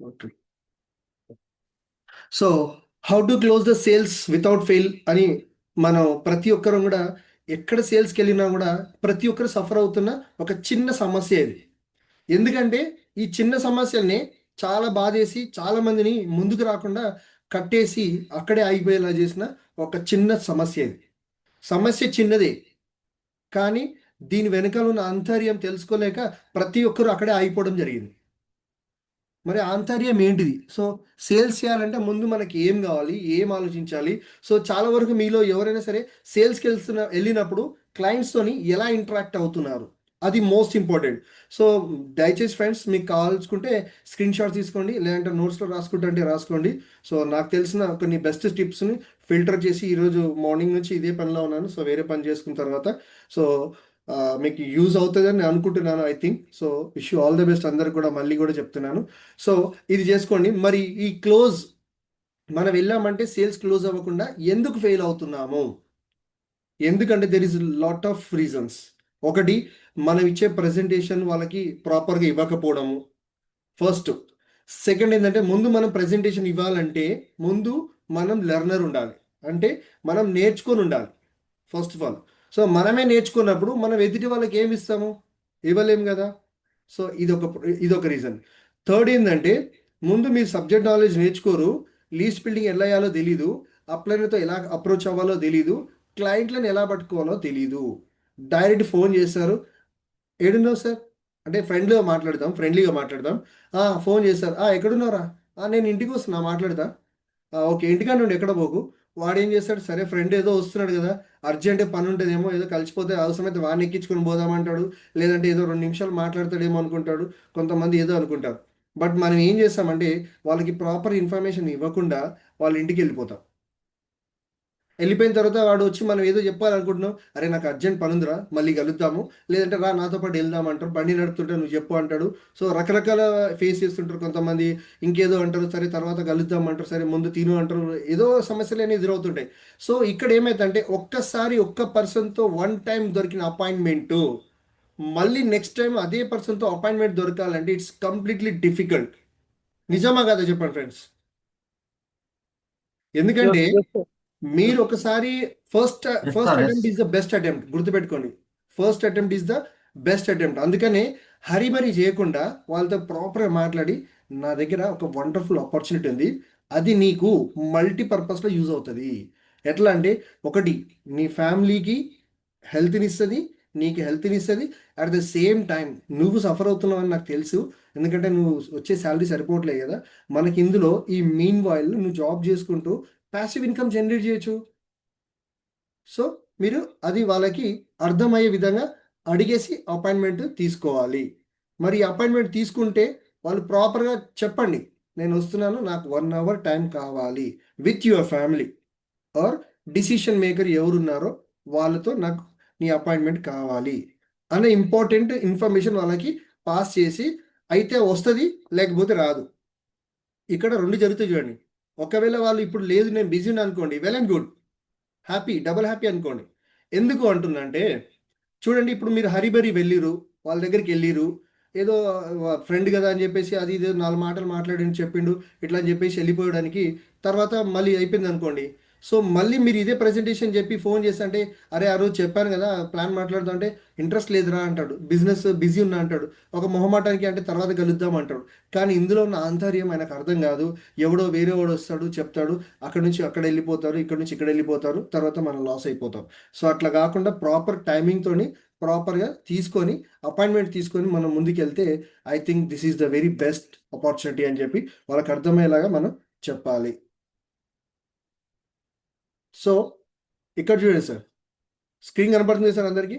Okay. So how to close the sales without fail అని మనం ప్రతి ఒక్కరం కూడా ఎక్కడ సేల్స్కి వెళ్ళినా కూడా ప్రతి ఒక్కరు సఫర్ అవుతున్న ఒక చిన్న సమస్య ఇది. ఎందుకంటే ఈ చిన్న సమస్యల్ని చాలా బాధేసి చాలా మందిని ముందుకు రాకుండా కట్టేసి అక్కడే ఆగిపోయేలా చేసిన ఒక చిన్న సమస్య ఇది. సమస్య చిన్నదే, కానీ దీని వెనకాల ఉన్న ఆంతర్యం తెలుసుకోలేక ప్రతి ఒక్కరు అక్కడే ఆగిపోవడం జరిగింది. మరి ఆంతర్యం ఏంటిది? సో సేల్స్ చేయాలంటే ముందు మనకి ఏం కావాలి, ఏం ఆలోచించాలి? సో చాలా వరకు మీలో ఎవరైనా సరే సేల్స్కి వెళ్ళినప్పుడు క్లయింట్స్తోని ఎలా ఇంటరాక్ట్ అవుతున్నారు, అది మోస్ట్ ఇంపార్టెంట్. సో దయచేసి ఫ్రెండ్స్, మీకు కావాల్సుకుంటే స్క్రీన్ షాట్ తీసుకోండి, లేదంటే నోట్స్లో రాసుకుంటే రాసుకోండి. సో నాకు తెలిసిన కొన్ని బెస్ట్ టిప్స్ని ఫిల్టర్ చేసి ఈరోజు మార్నింగ్ నుంచి ఇదే పనిలో ఉన్నాను. సో వేరే పని చేసుకున్న తర్వాత సో మీకు యూజ్ అవుతుందని నేను అనుకుంటున్నాను. I think so. Wish you all the best అందరికి కూడా మళ్ళీ కూడా చెప్తున్నాను. సో ఇది చేసుకోండి. మరి ఈ క్లోజ్ మనం వెళ్ళామంటే సేల్స్ క్లోజ్ అవ్వకుండా ఎందుకు ఫెయిల్ అవుతున్నాము? ఎందుకంటే there is lot of reasons. ఒకటి, మనం ఇచ్చే ప్రజెంటేషన్ వాళ్ళకి ప్రాపర్గా ఇవ్వకపోవడము ఫస్ట్. సెకండ్ ఏంటంటే ముందు మనం ప్రజెంటేషన్ ఇవ్వాలంటే ముందు మనం లెర్నర్ ఉండాలి, అంటే మనం నేర్చుకొని ఉండాలి ఫస్ట్ ఆఫ్ ఆల్. సో మనమే నేర్చుకున్నప్పుడు మనం ఎదుటి వాళ్ళకి ఏమి ఇస్తాము? ఇవ్వలేము కదా. సో ఇదొక రీజన్. థర్డ్ ఏంటంటే ముందు మీరు సబ్జెక్ట్ నాలెడ్జ్ నేర్చుకోరు, లీస్ట్ బిల్డింగ్ ఎలా అయ్యాలో తెలీదు, అప్లైనర్తో ఎలా అప్రోచ్ అవ్వాలో తెలీదు, క్లయింట్లను ఎలా పట్టుకోవాలో తెలీదు. డైరెక్ట్ ఫోన్ చేస్తారు, ఏడున్నావు సార్ అంటే ఫ్రెండ్లీగా మాట్లాడదాం. ఫోన్ చేస్తారు, ఎక్కడున్నారా? నేను ఇంటికి వస్తున్నా, మాట్లాడతా. ఓకే, ఇంటికాడ నుండి ఎక్కడ పోకు. వాడు ఏం చేస్తాడు, సరే ఫ్రెండ్ ఏదో వస్తున్నాడు కదా, అర్జెంట్ పని ఉంటుందేమో, ఏదో కలిసిపోతే అవసరమైతే వాడిని ఎక్కించుకొని పోదామంటాడు, లేదంటే ఏదో 2 నిమిషాలు మాట్లాడతాడేమో అనుకుంటాడు. కొంతమంది ఏదో అనుకుంటారు. బట్ మనం ఏం చేస్తామంటే వాళ్ళకి ప్రాపర్ ఇన్ఫర్మేషన్ ఇవ్వకుండా వాళ్ళ ఇంటికి వెళ్ళిపోతాం. వెళ్ళిపోయిన తర్వాత వాడు వచ్చి మనం ఏదో చెప్పాలనుకుంటున్నాం, అరే నాకు అర్జెంట్ పని ఉందిరా, మళ్ళీ కలుద్దాము, లేదంటే రా నాతో పాటు వెళ్దాం అంటారు, బండి నడుపుతుంటే నువ్వు చెప్పు అంటాడు. సో రకరకాల ఫేస్ చేస్తుంటారు కొంతమంది. ఇంకేదో అంటారు, సరే తర్వాత కలుద్దాం అంటారు, సరే ముందు తిను అంటారు, ఏదో సమస్యలు అనేవి ఎదురవుతుంటాయి. సో ఇక్కడ ఏమైందంటే ఒక్కసారి ఒక్క పర్సన్తో వన్ టైం దొరికిన అపాయింట్మెంటు మళ్ళీ నెక్స్ట్ టైం అదే పర్సన్తో అపాయింట్మెంట్ దొరకాలంటే ఇట్స్ కంప్లీట్లీ డిఫికల్ట్. నిజమా కదా చెప్పండి ఫ్రెండ్స్? ఎందుకంటే మీరు ఒకసారి first Yes, first sir. Attempt Yes. Is the best attempt, గుర్తుపెట్టుకోండి. First attempt is the best attempt. అందుకనే హరిబరి చేయకుండా వాళ్ళతో ప్రాపర్గా మాట్లాడి, నా దగ్గర ఒక వండర్ఫుల్ ఆపర్చునిటీ ఉంది, అది నీకు మల్టీపర్పస్లో యూజ్ అవుతుంది. ఎట్లా అంటే, ఒకటి నీ ఫ్యామిలీకి హెల్త్ని ఇస్తుంది, నీకు హెల్త్ని ఇస్తుంది. అట్ ద సేమ్ టైం నువ్వు సఫర్ అవుతున్నావు అని నాకు తెలుసు, ఎందుకంటే నువ్వు వచ్చే శాలరీ సరిపోవట్లేదు కదా. మనకి ఇందులో ఈ మీన్ వాయిల్ నువ్వు జాబ్ చేసుకుంటూ ప్యాసివ్ ఇన్కమ్ జనరేట్ చేయొచ్చు. సో మీరు అది వాళ్ళకి అర్థమయ్యే విధంగా అడిగేసి అపాయింట్మెంట్ తీసుకోవాలి. మరి అపాయింట్మెంట్ తీసుకుంటే వాళ్ళు ప్రాపర్గా చెప్పండి, నేను వస్తున్నాను, నాకు 1 అవర్ టైం కావాలి with your family or decision maker ఎవరున్నారో వాళ్ళతో నాకు నీ అపాయింట్మెంట్ కావాలి అనే ఇంపార్టెంట్ ఇన్ఫర్మేషన్ వాళ్ళకి పాస్ చేసి, అయితే వస్తుంది లేకపోతే రాదు. ఇక్కడ రెండు జరుగుతాయి చూడండి. ఒకవేళ వాళ్ళు ఇప్పుడు లేదు నేను బిజీ అనుకోండి, well and good, happy, double happy అనుకోండి. ఎందుకు అంటున్నంటే చూడండి, ఇప్పుడు మీరు హరిబరి వెళ్ళిరు, వాళ్ళ దగ్గరికి వెళ్ళిరు, ఏదో ఫ్రెండ్ కదా అని చెప్పేసి అది ఇది 4 మాటలు మాట్లాడని చెప్పిండు ఇట్లా అని చెప్పేసి వెళ్ళిపోయడానికి, తర్వాత మళ్ళీ అయిపోయింది అనుకోండి. సో మళ్ళీ మీరు ఇదే ప్రజెంటేషన్ చెప్పి ఫోన్ చేసి అంటే, అరే ఆ రోజు చెప్పాను కదా ప్లాన్ మాట్లాడదాం అంటే, ఇంట్రెస్ట్ లేదురా అంటాడు, బిజినెస్ బిజీ ఉన్నా అంటాడు, ఒక మొహమాటానికి అంటే తర్వాత కలుద్దాం అంటాడు. కానీ ఇందులో ఉన్న ఆంతర్యం ఆయనకు అర్థం కాదు. ఎవడో వేరే వాడు వస్తాడు చెప్తాడు, అక్కడ నుంచి అక్కడ వెళ్ళిపోతారు, ఇక్కడ నుంచి ఇక్కడ వెళ్ళిపోతారు, తర్వాత మనం లాస్ అయిపోతాం. సో అట్లా కాకుండా ప్రాపర్ టైమింగ్తోని ప్రాపర్గా తీసుకొని అపాయింట్మెంట్ తీసుకొని మనం ముందుకెళ్తే I think this is the very best opportunity అని చెప్పి వాళ్ళకి అర్థమయ్యేలాగా మనం చెప్పాలి. సో ఇక్కడ చూడండి సార్, స్క్రీన్ కనపడుతుంది సార్ అందరికీ?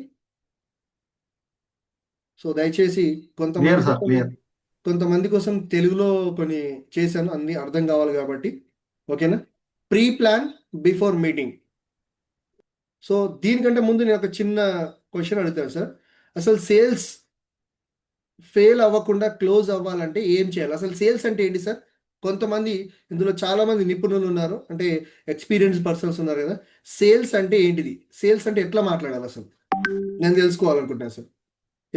సో దయచేసి Clear, sir. Clear. కొంతమంది కోసం తెలుగులో కొన్ని చేశాను, అన్ని అర్థం కావాలి కాబట్టి. ఓకేనా? Pre plan before meeting. So దీనికంటే ముందు నేను ఒక చిన్న క్వశ్చన్ అడుగుతాను సార్. అసలు సేల్స్ ఫెయిల్ అవ్వకుండా క్లోజ్ అవ్వాలంటే ఏం చేయాలి? అసలు సేల్స్ అంటే ఏంటి సార్? కొంతమంది ఇందులో చాలామంది నిపుణులు ఉన్నారు, అంటే ఎక్స్పీరియన్స్ పర్సన్స్ ఉన్నారు కదా. సేల్స్ అంటే ఏంటిది? సేల్స్ అంటే ఎట్లా మాట్లాడాలి అసలు? నేను తెలుసుకోవాలనుకుంటున్నాను సార్.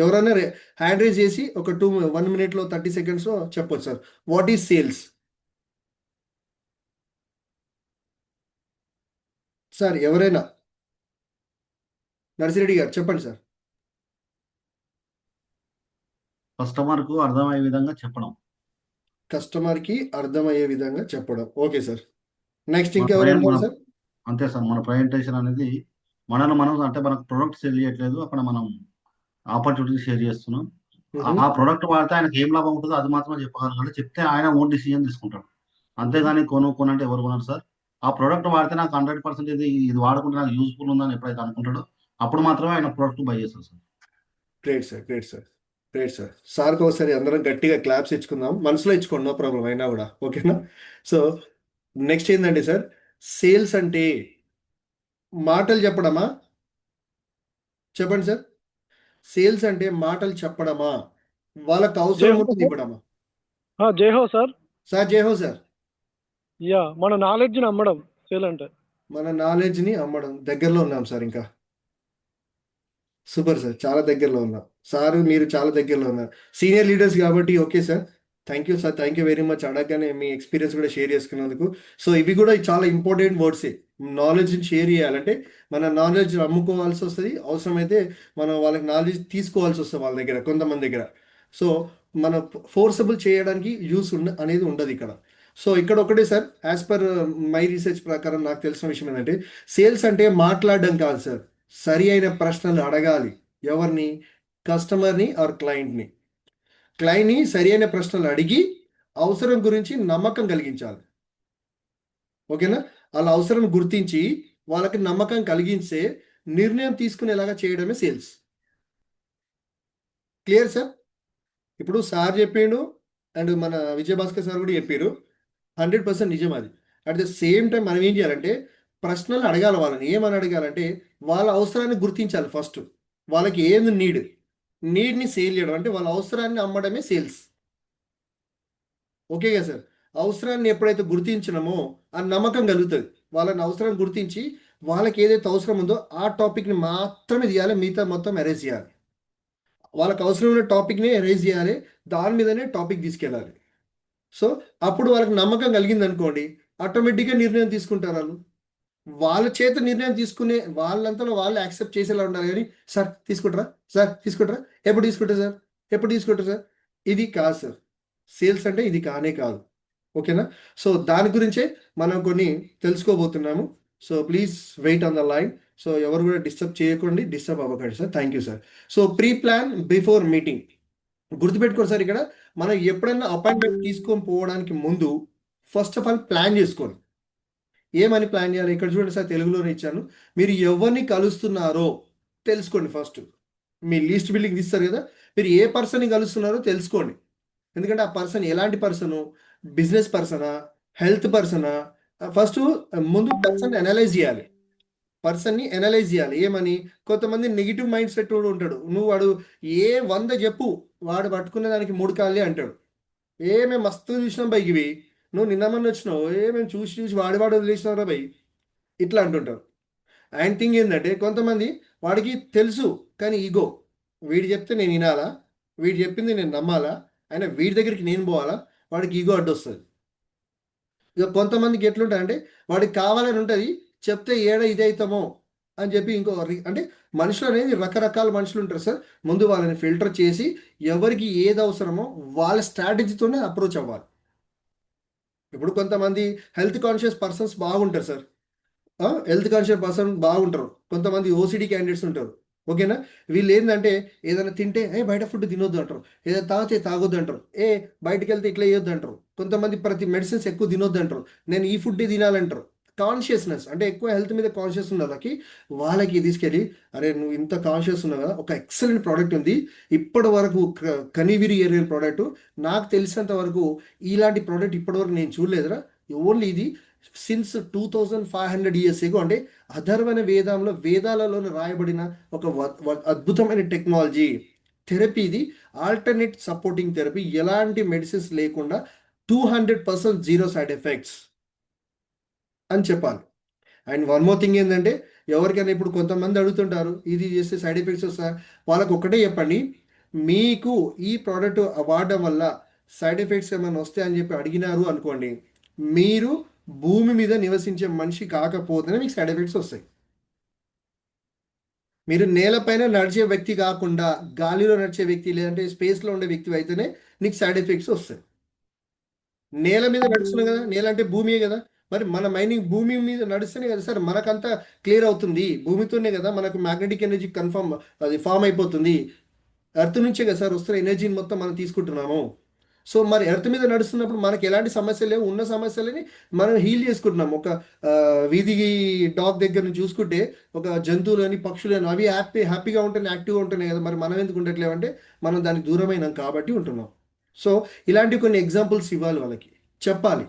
ఎవరైనా హ్యాండ్ రైజ్ చేసి ఒక 1 minute 30 seconds చెప్పొచ్చు sir. What is sales? Sir ఎవరైనా, నర్సిరెడ్డి గారు చెప్పండి సార్. కస్టమర్కు అర్థమయ్యే విధంగా చెప్పడం. కస్టమర్కి అర్థమయ్యే విధంగా చెప్పడం. Okay sir. నెక్స్ట్ మన ఇంకెవరు ప్రయాణం ఉన్నారు మనం సార్? అంతే సార్. మన ప్రజెంటేషన్ అనేది మనల్ని మనం అంటే మనకు ప్రొడక్ట్ సెల్ చేయట్లేదు, అక్కడ మనం ఆపర్చునిటీ షేర్ చేస్తున్నాం. మ్హూ. ఆ ప్రొడక్ట్ వాడితే ఆయనకి ఏం లాభం ఉంటుందో అది మాత్రం చెప్పగలగాలి. చెప్తే ఆయన ఓన్ డిసిజన్ తీసుకుంటాడు. అంతేగాని కొను అంటే ఎవరు కొనరు సార్. ఆ ప్రొడక్ట్ వాడితే నాకు 100% ఇది వాడుకుంటే నాకు యూస్ఫుల్ ఉందని ఎప్పుడైతే అనుకుంటాడో అప్పుడు మాత్రమే ఆయన ప్రొడక్ట్ బై చేస్తారు sir. Great sir, great sir, great sir. సార్కి ఒకసారి అందరం గట్టిగా క్లాప్స్ ఇచ్చుకుందాం. మనసులో ఇచ్చుకోండి, నో ప్రాబ్లం అయినా కూడా, ఓకేనా? సో నెక్స్ట్ ఏంటంటే సార్, సేల్స్ అంటే మాటలు చెప్పడమా? చెప్పండి సార్. సేల్స్ అంటే మాటలు చెప్పడమా, వాళ్ళకు జై అవసరం హో ఉంటుంది సార్. ఇవ్వడమా? జై హో సార్. సార్ జై హో సార్. యా, మన నాలెడ్జ్ని అమ్మడం సేల్ అంటే. మన నాలెడ్జ్ని అమ్మడం. దగ్గరలో ఉన్నాం సార్ ఇంకా. సూపర్ సార్, చాలా దగ్గరలో ఉన్నాం సార్. మీరు చాలా దగ్గరలో ఉన్నారు, సీనియర్ లీడర్స్ కాబట్టి. Okay sir, thank you sir, thank you very much. అడగగానే మీ ఎక్స్పీరియన్స్ కూడా షేర్ చేసుకున్నందుకు. సో ఇవి కూడా చాలా ఇంపార్టెంట్ వర్డ్సే. నాలెడ్జ్ని షేర్ చేయాలంటే మన నాలెడ్జ్ అమ్ముకోవాల్సి వస్తుంది, అవసరమైతే మనం వాళ్ళకి నాలెడ్జ్ తీసుకోవాల్సి వస్తుంది వాళ్ళ దగ్గర, కొంతమంది దగ్గర. సో మన ఫోర్సబుల్ చేయడానికి యూస్ అనేది ఉండదు ఇక్కడ. సో ఇక్కడ ఒకటే sir, as per my research ప్రకారం నాకు తెలిసిన విషయం ఏంటంటే, సేల్స్ అంటే మాట్లాడడం కాదు సార్, సరి అయిన ప్రశ్నలు అడగాలి. ఎవరిని? కస్టమర్ని ఆర్ క్లయింట్ని. క్లయింట్ని సరి అయిన ప్రశ్నలు అడిగి అవసరం గురించి నమ్మకం కలిగించాలి. ఓకేనా? వాళ్ళ అవసరం గుర్తించి వాళ్ళకి నమ్మకం కలిగించే నిర్ణయం తీసుకునేలాగా చేయడమే సేల్స్. Clear sir? ఇప్పుడు సార్ చెప్పిండు అండ్ మన విజయభాస్కర్ సార్ కూడా చెప్పారు, 100% నిజం అది. అట్ ద సేమ్ టైం మనం ఏం చేయాలంటే ప్రశ్నలు అడగాలి వాళ్ళని. ఏమని అడగాలంటే వాళ్ళ అవసరాన్ని గుర్తించాలి ఫస్ట్. వాళ్ళకి ఏంది నీడ్ని సేల్ చేయడం అంటే వాళ్ళ అవసరాన్ని అమ్మడమే సేల్స్. ఓకే కదా సార్? అవసరాన్ని ఎప్పుడైతే గుర్తించినామో ఆ నమ్మకం కలుగుతుంది. వాళ్ళని అవసరం గుర్తించి వాళ్ళకి ఏదైతే అవసరం ఉందో ఆ టాపిక్ని మాత్రమే తీయాలి, మిగతా మొత్తం అరేంజ్ చేయాలి. వాళ్ళకి అవసరమైన టాపిక్ని అరేంజ్ చేయాలి, దాని మీదనే టాపిక్ తీసుకెళ్ళాలి. సో అప్పుడు వాళ్ళకి నమ్మకం కలిగింది అనుకోండి, ఆటోమేటిక్గా నిర్ణయం తీసుకుంటారు వాళ్ళు. వాళ్ళ చేత నిర్ణయం తీసుకునే వాళ్ళంతలో వాళ్ళు యాక్సెప్ట్ చేసేలా ఉండాలి. కానీ సార్ తీసుకుంటారా, సార్ తీసుకుంటారా, ఎప్పుడు తీసుకుంటారు సార్, ఎప్పుడు తీసుకుంటారు సార్, ఇది కాదు సార్. సేల్స్ అంటే ఇది కానే కాదు. ఓకేనా? సో దాని గురించే మనం కొన్ని తెలుసుకోబోతున్నాము. So please wait on the line. So ఎవరు కూడా డిస్టర్బ్ చేయకండి, డిస్టర్బ్ అవ్వకండి sir. Thank you sir. So pre plan before meeting. గుర్తుపెట్టుకోండి సార్, ఇక్కడ మనం ఎప్పుడైనా అపాయింట్మెంట్ తీసుకొని పోవడానికి ముందు ఫస్ట్ ఆఫ్ ఆల్ ప్లాన్ చేసుకోండి. ఏమని ప్లాన్ చేయాలి? ఇక్కడ చూడండి సార్, తెలుగులోనే ఇచ్చాను. మీరు ఎవరిని కలుస్తున్నారో తెలుసుకోండి ఫస్ట్. మీ లీస్ట్ బిల్డింగ్ ఇస్తారు కదా, మీరు ఏ పర్సన్ని కలుస్తున్నారో తెలుసుకోండి. ఎందుకంటే ఆ పర్సన్ ఎలాంటి పర్సను, బిజినెస్ పర్సనా, హెల్త్ పర్సనా? ఫస్ట్ ముందు పర్సన్ అనలైజ్ చేయాలి. పర్సన్ని అనలైజ్ చేయాలి. ఏమని? కొంతమంది నెగిటివ్ మైండ్ సెట్ కూడా ఉంటాడు. నువ్వు వాడు ఏ 100 చెప్పు, వాడు పట్టుకునే దానికి 3 కాళ్ళే అంటాడు. మేము మస్తు చూసినాం బై ఇవి, నువ్వు నిన్నమని వచ్చినావు, మేము చూసి చూసి వాడు వదిలేసినారా బై, ఇట్లా అంటుంటారు. అండ్ థింగ్ ఏంటంటే కొంతమంది వాడికి తెలుసు కానీ ఈగో, వీడు చెప్తే నేను వినాలా, వీడు చెప్పింది నేను నమ్మాలా, అయినా వీడి దగ్గరికి నేను పోవాలా, వాడికి ఈగో అడ్డొస్తుంది. ఇక కొంతమందికి ఎట్లుంటుందంటే వాడికి కావాలని ఉంటుంది, చెప్తే ఏడ ఇది అవుతామో అని చెప్పి అంటే మనుషులు అనేది రకరకాల మనుషులు ఉంటారు సార్. ముందు వాళ్ళని ఫిల్టర్ చేసి ఎవరికి ఏది అవసరమో వాళ్ళ స్ట్రాటజీతోనే అప్రోచ్ అవ్వాలి. ఇప్పుడు కొంతమంది హెల్త్ కాన్షియస్ పర్సన్స్ బాగుంటారు సార్. హెల్త్ కాన్షియస్ పర్సన్ బాగుంటారు. కొంతమంది ఓసిడి క్యాండిడేట్స్ ఉంటారు. ఓకేనా? వీళ్ళు ఏంటంటే ఏదైనా తింటే బయట ఫుడ్ తినొద్దు అంటారు, ఏదైనా తాగితే తాగొద్దు అంటారు, బయటికి వెళ్తే ఇట్లా వేయొద్దు అంటారు. కొంతమంది ప్రతి మెడిసిన్స్ ఎక్కువ తినొద్దు అంటారు, నేను ఈ ఫుడ్డే తినాలంటారు. కాన్షియస్నెస్ అంటే ఎక్కువ హెల్త్ మీద కాన్షియస్ ఉన్న వాళ్ళకి తీసుకెళ్ళి, అరే నువ్వు ఇంత కాన్షియస్ ఉన్నావు కదా, ఒక ఎక్సలెంట్ ప్రోడక్ట్ ఉంది, ఇప్పటి వరకు కనివిరి ఏరియల్ ప్రోడక్ట్, నాకు తెలిసినంత వరకు ఇలాంటి ప్రోడక్ట్ ఇప్పటివరకు నేను చూడలేదురా, ఓన్లీ ఇది సిన్స్ 2500 years ఎగో, అంటే అధర్వణ వేదాలలోనే రాయబడిన ఒక అద్భుతమైన టెక్నాలజీ థెరపీ ఇది. ఆల్టర్నేట్ సపోర్టింగ్ థెరపీ, ఎలాంటి మెడిసిన్స్ లేకుండా 200% జీరో సైడ్ ఎఫెక్ట్స్ అని చెప్పాలి. అండ్ వన్ మోర్ థింగ్ ఏంటంటే, ఎవరికైనా ఇప్పుడు కొంతమంది అడుగుతుంటారు ఇది చేస్తే సైడ్ ఎఫెక్ట్స్ వస్తాయి, వాళ్ళకి ఒక్కటే చెప్పండి, మీకు ఈ ప్రోడక్ట్ వాడడం వల్ల సైడ్ ఎఫెక్ట్స్ ఏమైనా వస్తాయని చెప్పి అడిగినారు అనుకోండి, మీరు భూమి మీద నివసించే మనిషి కాకపోతేనే మీకు సైడ్ ఎఫెక్ట్స్ వస్తాయి. మీరు నేలపైన నడిచే వ్యక్తి కాకుండా గాలిలో నడిచే వ్యక్తి లేదంటే స్పేస్లో ఉండే వ్యక్తి అయితేనే నీకు సైడ్ ఎఫెక్ట్స్ వస్తాయి. నేల మీద నడుస్తున్నాం కదా, నేల అంటే భూమియే కదా. మరి మన మైనింగ్ భూమి మీద నడుస్తేనే కదా సార్ మనకంతా క్లియర్ అవుతుంది. భూమితోనే కదా మనకు మ్యాగ్నెటిక్ ఎనర్జీ కన్ఫర్మ్ అది ఫామ్ అయిపోతుంది. ఎర్త్ నుంచే కదా సార్ వస్తున్న ఎనర్జీని మొత్తం మనం తీసుకుంటున్నాము. సో మరి ఎర్త్ మీద నడుస్తున్నప్పుడు మనకి ఎలాంటి సమస్యలు లేవు, ఉన్న సమస్యలని మనం హీల్ చేసుకుంటున్నాం. ఒక వీధి డాగ్ దగ్గర నుంచి చూసుకుంటే ఒక జంతువులని పక్షులని అవి హ్యాపీగా ఉంటేనే యాక్టివ్గా ఉంటున్నాయి కదా. మరి మనం ఎందుకు ఉండట్లేవంటే మనం దానికి దూరమైనాం కాబట్టి ఉంటున్నాం. సో ఇలాంటి కొన్ని ఎగ్జాంపుల్స్ ఇవ్వాలి, వాళ్ళకి చెప్పాలి.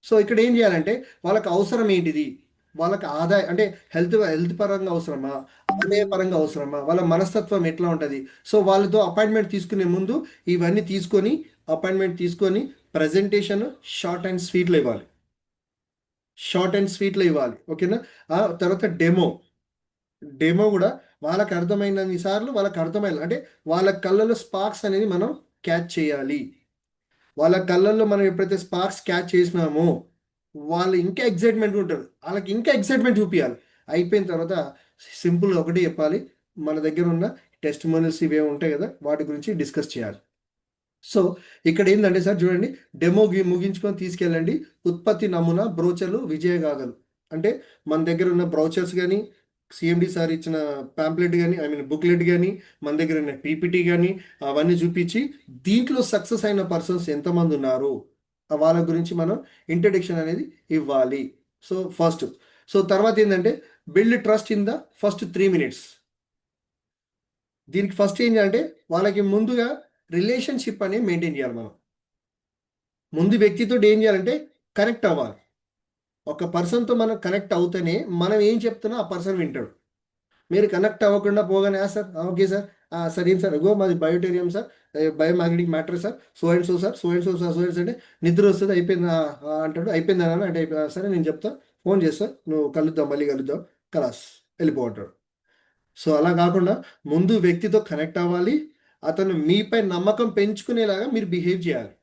సో ఇక్కడ ఏం చేయాలంటే వాళ్ళకి అవసరం ఏంటిది, వాళ్ళకి ఆదాయం అంటే హెల్త్ పరంగా అవసరమా, ఆదాయ పరంగా అవసరమా, వాళ్ళ మనస్తత్వం ఎట్లా ఉంటుంది. సో వాళ్ళతో అపాయింట్మెంట్ తీసుకునే ముందు ఇవన్నీ తీసుకొని అపాయింట్మెంట్ తీసుకొని ప్రజెంటేషన్ షార్ట్ అండ్ స్వీట్లో ఇవ్వాలి. షార్ట్ అండ్ స్వీట్లో ఇవ్వాలి, ఓకేనా. ఆ తర్వాత డెమో కూడా వాళ్ళకి అర్థమైనన్ని సార్లు వాళ్ళకి అర్థమైన అంటే వాళ్ళ కళ్ళలో స్పార్క్స్ అనేది మనం క్యాచ్ చేయాలి. వాళ్ళ కళ్ళల్లో మనం ఎప్పుడైతే స్పార్క్స్ క్యాచ్ చేసినామో వాళ్ళు ఇంకా ఎక్సైట్మెంట్ ఉంటారు, వాళ్ళకి ఇంకా ఎక్సైట్మెంట్ చూపించాలి. అయిపోయిన తర్వాత సింపుల్గా ఒకటి చెప్పాలి, మన దగ్గర ఉన్న టెస్ట్ మోనల్స్ ఇవే ఉంటాయి కదా వాటి గురించి డిస్కస్ చేయాలి. సో ఇక్కడ ఏంటంటే సార్ చూడండి, డెమో ముగించుకొని తీసుకెళ్ళండి. ఉత్పత్తి నమూనా బ్రోచర్లు విజయగాథలు అంటే మన దగ్గర ఉన్న బ్రౌచర్స్ కానీ సిఎండి సార్ ఇచ్చిన ప్యాంప్లెట్ కానీ బుక్లెట్ కానీ మన దగ్గర ఉన్న పీపీటీ కానీ అవన్నీ చూపించి దీంట్లో సక్సెస్ అయిన పర్సన్స్ ఎంతమంది ఉన్నారు వాళ్ళ గురించి మనం ఇంట్రడక్షన్ అనేది ఇవ్వాలి. సో ఫస్ట్ తర్వాత ఏంటంటే build trust in the first 3 minutes. దీనికి ఫస్ట్ ఏంటంటే వాళ్ళకి ముందుగా రిలేషన్షిప్ అనేది మెయింటైన్ చేయాలి. మనం ముందు వ్యక్తితో ఏం చేయాలంటే కనెక్ట్ అవ్వాలి. ఒక పర్సన్తో మనం కనెక్ట్ అవుతేనే మనం ఏం చెప్తున్నా ఆ పర్సన్ వింటాడు. మీరు కనెక్ట్ అవ్వకుండా పోగానే సార్ ఓకే సార్ సార్ ఏం సార్ అగో మాది బయోటేరియం sir, biomagnetic matter sir, so and so sir, so and so sir, so and so అంటే నిద్ర వస్తుంది అయిపోయింది అంటాడు. అయిపోయింది అన్న అంటే సరే నేను చెప్తా, ఫోన్ చేస్తా, నువ్వు కలుద్దాం, మళ్ళీ కలుద్దాం, కలాస్ వెళ్ళిపోతాడు. సో అలా కాకుండా ముందు వ్యక్తితో కనెక్ట్ అవ్వాలి, అతను మీపై నమ్మకం పెంచుకునేలాగా మీరు బిహేవ్ చేయాలి.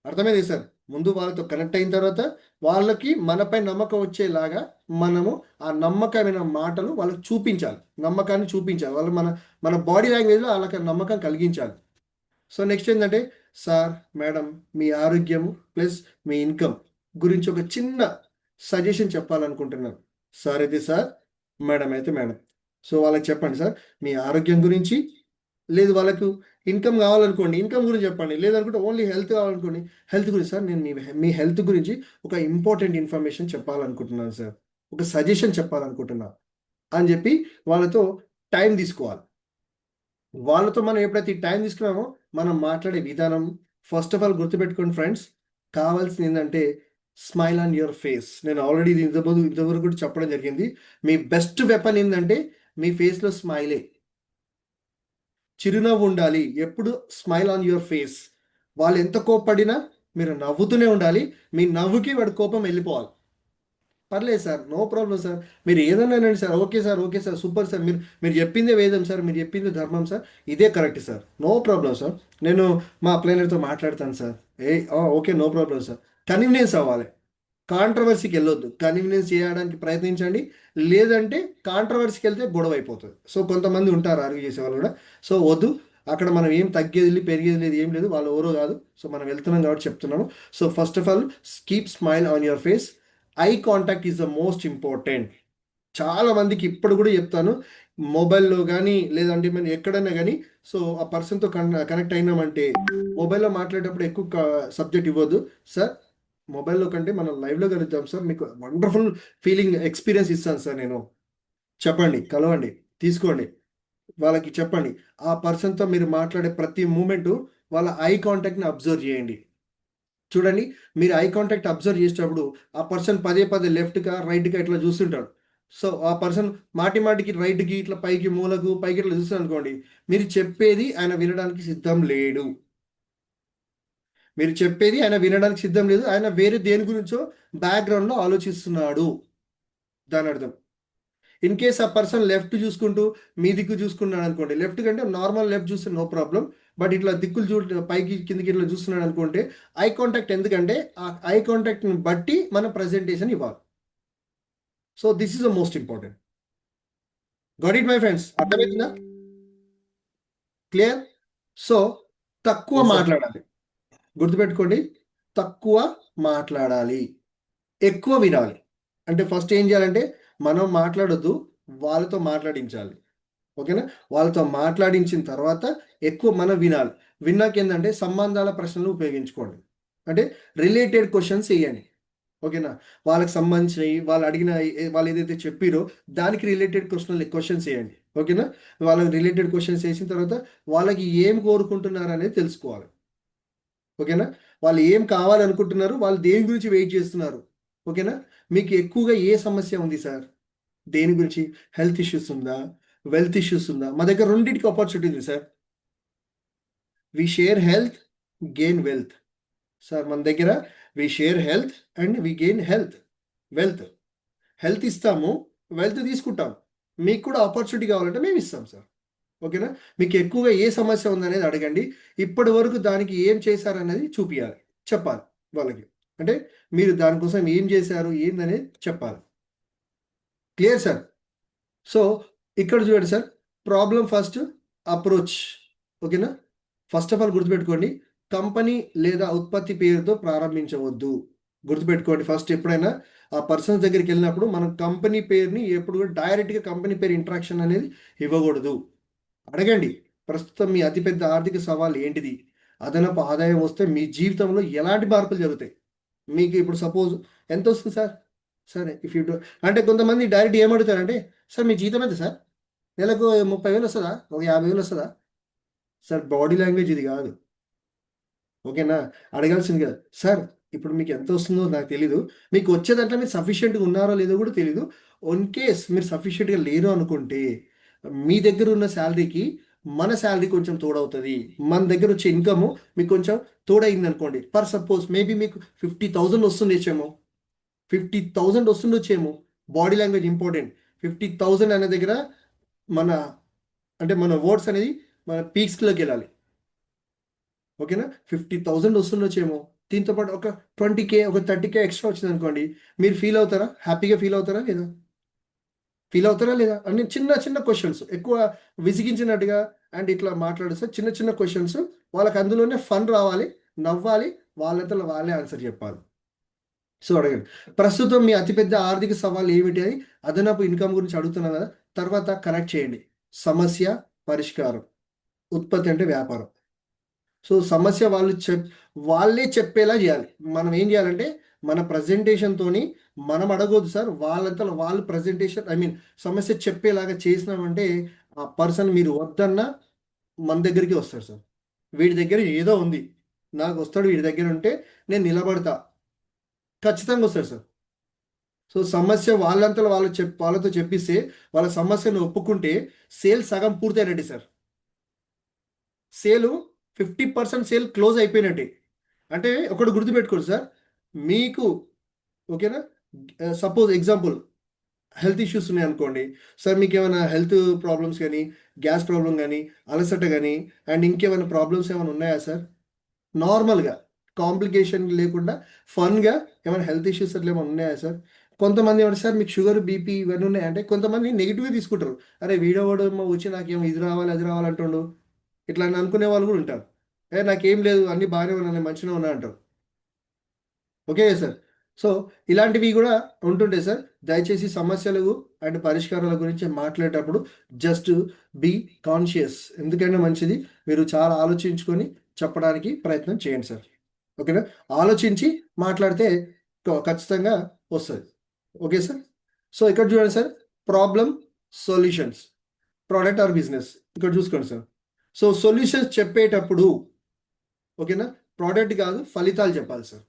అర్థమైంది సార్. ముందు వాళ్ళతో కనెక్ట్ అయిన తర్వాత వాళ్ళకి మనపై నమ్మకం వచ్చేలాగా మనము ఆ నమ్మకమైన మాటలు వాళ్ళకి చూపించాలి, నమ్మకాన్ని చూపించాలి. వాళ్ళు మన బాడీ లాంగ్వేజ్లో వాళ్ళకి నమ్మకం కలిగించాలి. సో నెక్స్ట్ ఏంటంటే సార్ మేడం మీ ఆరోగ్యం ప్లస్ మీ ఇన్కమ్ గురించి ఒక చిన్న సజెషన్ చెప్పాలనుకుంటున్నాను. సార్ అయితే సార్, మేడం అయితే మేడం. సో వాళ్ళకి చెప్పండి సార్ మీ ఆరోగ్యం గురించి, లేదు వాళ్ళకు ఇన్కమ్ కావాలనుకోండి ఇన్కమ్ గురించి చెప్పండి, లేదనుకుంటే ఓన్లీ హెల్త్ కావాలనుకోండి హెల్త్ గురించి. సార్ నేను మీ హెల్త్ గురించి ఒక ఇంపార్టెంట్ ఇన్ఫర్మేషన్ చెప్పాలనుకుంటున్నాను సార్, ఒక సజెషన్ చెప్పాలనుకుంటున్నాను అని చెప్పి వాళ్ళతో టైం తీసుకోవాలి. వాళ్ళతో మనం ఎప్పుడైతే ఈ టైం తీసుకున్నామో మనం మాట్లాడే విధానం ఫస్ట్ ఆఫ్ ఆల్ గుర్తుపెట్టుకోండి ఫ్రెండ్స్, కావాల్సింది ఏంటంటే స్మైల్ ఆన్ యువర్ ఫేస్. నేను ఆల్రెడీ ఇది ఇంతవరకు కూడా చెప్పడం జరిగింది. మీ బెస్ట్ వెపన్ ఏంటంటే మీ ఫేస్లో స్మైలే, చిరునవ్వు ఉండాలి ఎప్పుడు, స్మైల్ ఆన్ యువర్ ఫేస్. వాళ్ళు ఎంత కోప్పడినా మీరు నవ్వుతూనే ఉండాలి, మీ నవ్వుకి వాడి కోపం వెళ్ళిపోవాలి. పర్లేదు సార్, నో ప్రాబ్లం సార్, మీరు ఏదైనా అనండి sir, okay sir, okay sir, super sir, మీరు చెప్పిందే వేదం సార్, మీరు చెప్పిందే ధర్మం సార్, ఇదే correct sir, no problem sir, నేను మా అప్లైనర్తో మాట్లాడతాను sir, okay no problem sir. Convenience అవ్వాలి, కాంట్రవర్సీకి వెళ్ళొద్దు, కన్వీనియన్స్ చేయడానికి ప్రయత్నించండి. లేదంటే కాంట్రవర్సీకి వెళ్తే గొడవ అయిపోతుంది. సో కొంతమంది ఉంటారు ఆర్గ్యూ చేసే వాళ్ళు కూడా. సో వద్దు, అక్కడ మనం ఏం తగ్గేది పెరిగేది లేదు, ఏం లేదు, వాళ్ళు ఎవరో కాదు. సో మనం వెళ్తున్నాం కాబట్టి చెప్తున్నాము. So first of all keep smile on your face. Eye contact is the most important. చాలా మందికి ఇప్పుడు కూడా చెప్తాను, మొబైల్లో కానీ లేదంటే మనం ఎక్కడైనా కానీ సో ఆ పర్సన్తో కనెక్ట్ అయినామంటే మొబైల్లో మాట్లాడేటప్పుడు ఎక్కువ సబ్జెక్ట్ ఇవ్వద్దు సార్, మొబైల్లో కంటే మనం లైవ్లో కలుద్దాం సార్, మీకు వండర్ఫుల్ ఫీలింగ్ ఎక్స్పీరియన్స్ ఇస్తాను సార్ నేను, చెప్పండి, కలవండి, తీసుకోండి, వాళ్ళకి చెప్పండి. ఆ పర్సన్తో మీరు మాట్లాడే ప్రతి మూమెంటు వాళ్ళ ఐ కాంటాక్ట్ని అబ్జర్వ్ చేయండి. చూడండి, మీరు ఐ కాంటాక్ట్ అబ్జర్వ్ చేసేటప్పుడు ఆ పర్సన్ పదే పదే లెఫ్ట్గా రైట్గా ఇట్లా చూస్తుంటాడు. సో ఆ పర్సన్ మాటికి రైట్కి ఇట్లా పైకి మూలకు పైకి ఇట్లా చూస్తారు అనుకోండి, మీరు చెప్పేది ఆయన వినడానికి సిద్ధం లేడు. మీరు చెప్పేది ఆయన వినడానికి సిద్ధం లేదు, ఆయన వేరే దేని గురించో బ్యాక్గ్రౌండ్లో ఆలోచిస్తున్నాడు, దాని అర్థం. ఇన్ కేస్ ఆ పర్సన్ లెఫ్ట్ చూసుకుంటూ మీ దిక్కు చూసుకున్నాడు అనుకోండి, లెఫ్ట్ కంటే నార్మల్ లెఫ్ట్ చూస్తే నో ప్రాబ్లం, బట్ ఇట్లా దిక్కులు పైకి కిందికి ఇట్లా చూస్తున్నాడు అనుకుంటే ఐ కాంటాక్ట్, ఎందుకంటే ఆ ఐ కాంటాక్ట్ని బట్టి మనం ప్రజెంటేషన్ ఇవ్వాలి. So this is the most important. Got it my friends, అర్థమవుతుందా? క్లియర్? సో తక్కువ Yes, sir. మాట్లాడాలి, గుర్తుపెట్టుకోండి, తక్కువ మాట్లాడాలి, ఎక్కువ వినాలి. అంటే ఫస్ట్ ఏం చేయాలంటే మనం మాట్లాడొద్దు, వాళ్ళతో మాట్లాడించాలి. ఓకేనా? వాళ్ళతో మాట్లాడించిన తర్వాత ఎక్కువ మనం వినాలి. విన్నాక ఏంటంటే సంబంధాల ప్రశ్నలు ఉపయోగించుకోండి. అంటే రిలేటెడ్ క్వశ్చన్స్ వేయండి. ఓకేనా? వాళ్ళకి సంబంధించినవి, వాళ్ళు అడిగిన వాళ్ళు ఏదైతే చెప్పిరో దానికి రిలేటెడ్ క్వశ్చన్స్ వేయండి. ఓకేనా? వాళ్ళకి రిలేటెడ్ క్వశ్చన్స్ వేసిన తర్వాత వాళ్ళకి ఏం కోరుకుంటున్నారు అనేది తెలుసుకోవాలి. ఓకేనా? వాళ్ళు ఏం కావాలనుకుంటున్నారు, వాళ్ళు దేని గురించి వెయిట్ చేస్తున్నారు. ఓకేనా? మీకు ఎక్కువగా ఏ సమస్య ఉంది సార్, దేని గురించి? హెల్త్ ఇష్యూస్ ఉందా, వెల్త్ ఇష్యూస్ ఉందా? మా దగ్గర రెండింటికి ఆపర్చునిటీ ఉంది sir. We share health, gain wealth. Sir మన దగ్గర we share health and we gain wealth. Health ఇస్తాము, వెల్త్ తీసుకుంటాం. మీకు కూడా ఆపర్చునిటీ కావాలంటే మేము ఇస్తాం సార్. ఓకేనా? మీకు ఎక్కువగా ఏ సమస్య ఉందనేది అడగండి. ఇప్పటి వరకు దానికి ఏం చేశారనేది చూపించాలి, చెప్పాలి వాళ్ళకి. అంటే మీరు దానికోసం ఏం చేశారు ఏందనేది చెప్పాలి. Clear sir? సో ఇక్కడ చూడండి సార్, ప్రాబ్లం ఫస్ట్, అప్రోచ్. ఓకేనా? ఫస్ట్ ఆఫ్ ఆల్ గుర్తుపెట్టుకోండి, కంపెనీ లేదా ఉత్పత్తి పేరుతో ప్రారంభించవద్దు. గుర్తుపెట్టుకోండి, ఫస్ట్ ఎప్పుడైనా ఆ పర్సన్స్ దగ్గరికి వెళ్ళినప్పుడు మనం కంపెనీ పేరుని ఎప్పుడు కూడా డైరెక్ట్గా కంపెనీ పేరు ఇంట్రాక్షన్ అనేది ఇవ్వకూడదు. అడగండి, ప్రస్తుతం మీ అతిపెద్ద ఆర్థిక సవాల్ ఏంటిది, అదనపు ఆదాయం వస్తే మీ జీవితంలో ఎలాంటి మార్పులు జరుగుతాయి. మీకు ఇప్పుడు సపోజ్ ఎంత వస్తుంది సార్, సరే ఇఫ్ యూ అంటే కొంతమంది డైరెక్ట్ ఏమడుగుతారంటే, సార్ మీ జీతం ఎంత సార్, నెలకు 30,000 వస్తుందా, ఒక 50,000 వస్తుందా? సార్ బాడీ లాంగ్వేజ్ ఇది కాదు. ఓకేనా? అడగాల్సింది కదా, సార్ ఇప్పుడు మీకు ఎంత వస్తుందో నాకు తెలీదు, మీకు వచ్చే దాంట్లో మీరు సఫిషియెంట్గా ఉన్నారో లేదో కూడా తెలీదు. ఇన్ కేస్ మీరు సఫిషియెంట్గా లేరు అనుకుంటే మీ దగ్గర ఉన్న శాలరీకి మన శాలరీ కొంచెం తోడవుతుంది. మన దగ్గర వచ్చే ఇన్కమ్ మీకు కొంచెం తోడైంది అనుకోండి. ఫర్ సపోజ్ మేబీ మీకు 50,000 వస్తుండొచ్చేమో, 50,000 వస్తుండొచ్చేమో. Body language important. 50,000 అనే దగ్గర మన అంటే మన వర్డ్స్ అనేది మన పీక్స్లోకి వెళ్ళాలి. ఓకేనా? 50,000 వస్తుండొచ్చేమో, దీంతో పాటు ఒక 20K, ఒక 30K ఎక్స్ట్రా వచ్చింది అనుకోండి, మీరు ఫీల్ అవుతారా? హ్యాపీగా ఫీల్ అవుతారా లేదా? ఫీల్ అవుతారా లేదా? అన్ని చిన్న చిన్న క్వశ్చన్స్, ఎక్కువ విసిగించినట్టుగా అండ్ ఇట్లా మాట్లాడిస్తే చిన్న చిన్న క్వశ్చన్స్, వాళ్ళకి అందులోనే ఫన్ రావాలి, నవ్వాలి, వాళ్ళతో వాళ్ళే ఆన్సర్ చెప్పాలి. సో అడగండి, ప్రస్తుతం మీ అతిపెద్ద ఆర్థిక సవాల్ ఏమిటి అని అదనపు ఇన్కమ్ గురించి అడుగుతున్నారు కదా. తర్వాత కనెక్ట్ చేయండి, సమస్య, పరిష్కారం. ఉత్పత్తి అంటే వ్యాపారం. సో సమస్య వాళ్ళే చెప్పేలా చేయాలి. మనం ఏం చేయాలంటే మన ప్రజెంటేషన్తోని మనం అడగొద్దు సార్, వాళ్ళంతా వాళ్ళు ప్రజెంటేషన్ సమస్య చెప్పేలాగా చేసినామంటే ఆ పర్సన్ మీరు వద్దన్నా మన దగ్గరికి వస్తాడు సార్. వీడి దగ్గర ఏదో ఉంది, నాకు వస్తాడు, వీడి దగ్గర ఉంటే నేను నిలబడతా, ఖచ్చితంగా వస్తాడు సార్. సో సమస్య వాళ్ళంతా వాళ్ళతో చెప్పిస్తే, వాళ్ళ సమస్యను ఒప్పుకుంటే సేల్ సగం పూర్తయినట్టు సార్. సేలు 50% సేల్ క్లోజ్ అయిపోయినట్టే. అంటే ఒకటి గుర్తుపెట్టుకోండి సార్, మీకు ఓకేనా, సపోజ్ ఎగ్జాంపుల్ హెల్త్ ఇష్యూస్ ఉన్నాయి అనుకోండి సార్, మీకు ఏమైనా హెల్త్ ప్రాబ్లమ్స్ కానీ, గ్యాస్ ప్రాబ్లం కానీ, అలసట కానీ అండ్ ఇంకేమైనా ప్రాబ్లమ్స్ ఏమైనా ఉన్నాయా సార్? నార్మల్గా కాంప్లికేషన్ లేకుండా ఫన్గా ఏమైనా హెల్త్ ఇష్యూస్ అట్లా ఏమైనా ఉన్నాయా సార్? కొంతమంది ఏమంటారు సార్ మీకు షుగర్ బీపీ ఇవన్నీ ఉన్నాయి అంటే, కొంతమంది నెగిటివ్గా తీసుకుంటారు. అరే వీడోవాడు వచ్చి నాకేమో ఇది రావాలి అది రావాలంటుండు, ఇట్లా అని అనుకునే వాళ్ళు కూడా ఉంటారు. నాకేం లేదు, అన్ని బాగానే ఉన్నా, నేను మంచిగా ఉన్నా అంటారు. Okay sir? సో ఇలాంటివి కూడా ఉంటుంటాయి సార్. దయచేసి సమస్యలు అండ్ పరిష్కారాల గురించి మాట్లాడేటప్పుడు జస్ట్ బీ కాన్షియస్, ఎందుకంటే మంచిది, మీరు చాలా ఆలోచించుకొని చెప్పడానికి ప్రయత్నం చేయండి సార్. ఓకేనా? ఆలోచించి మాట్లాడితే ఖచ్చితంగా వస్తుంది. Okay sir? సో ఇక్కడ చూడండి sir, problem, solutions, product or business. ఇక్కడ చూసుకోండి సార్. సో సొల్యూషన్స్ చెప్పేటప్పుడు ఓకేనా, ప్రోడక్ట్ కాదు ఫలితాలు చెప్పాలి సార్.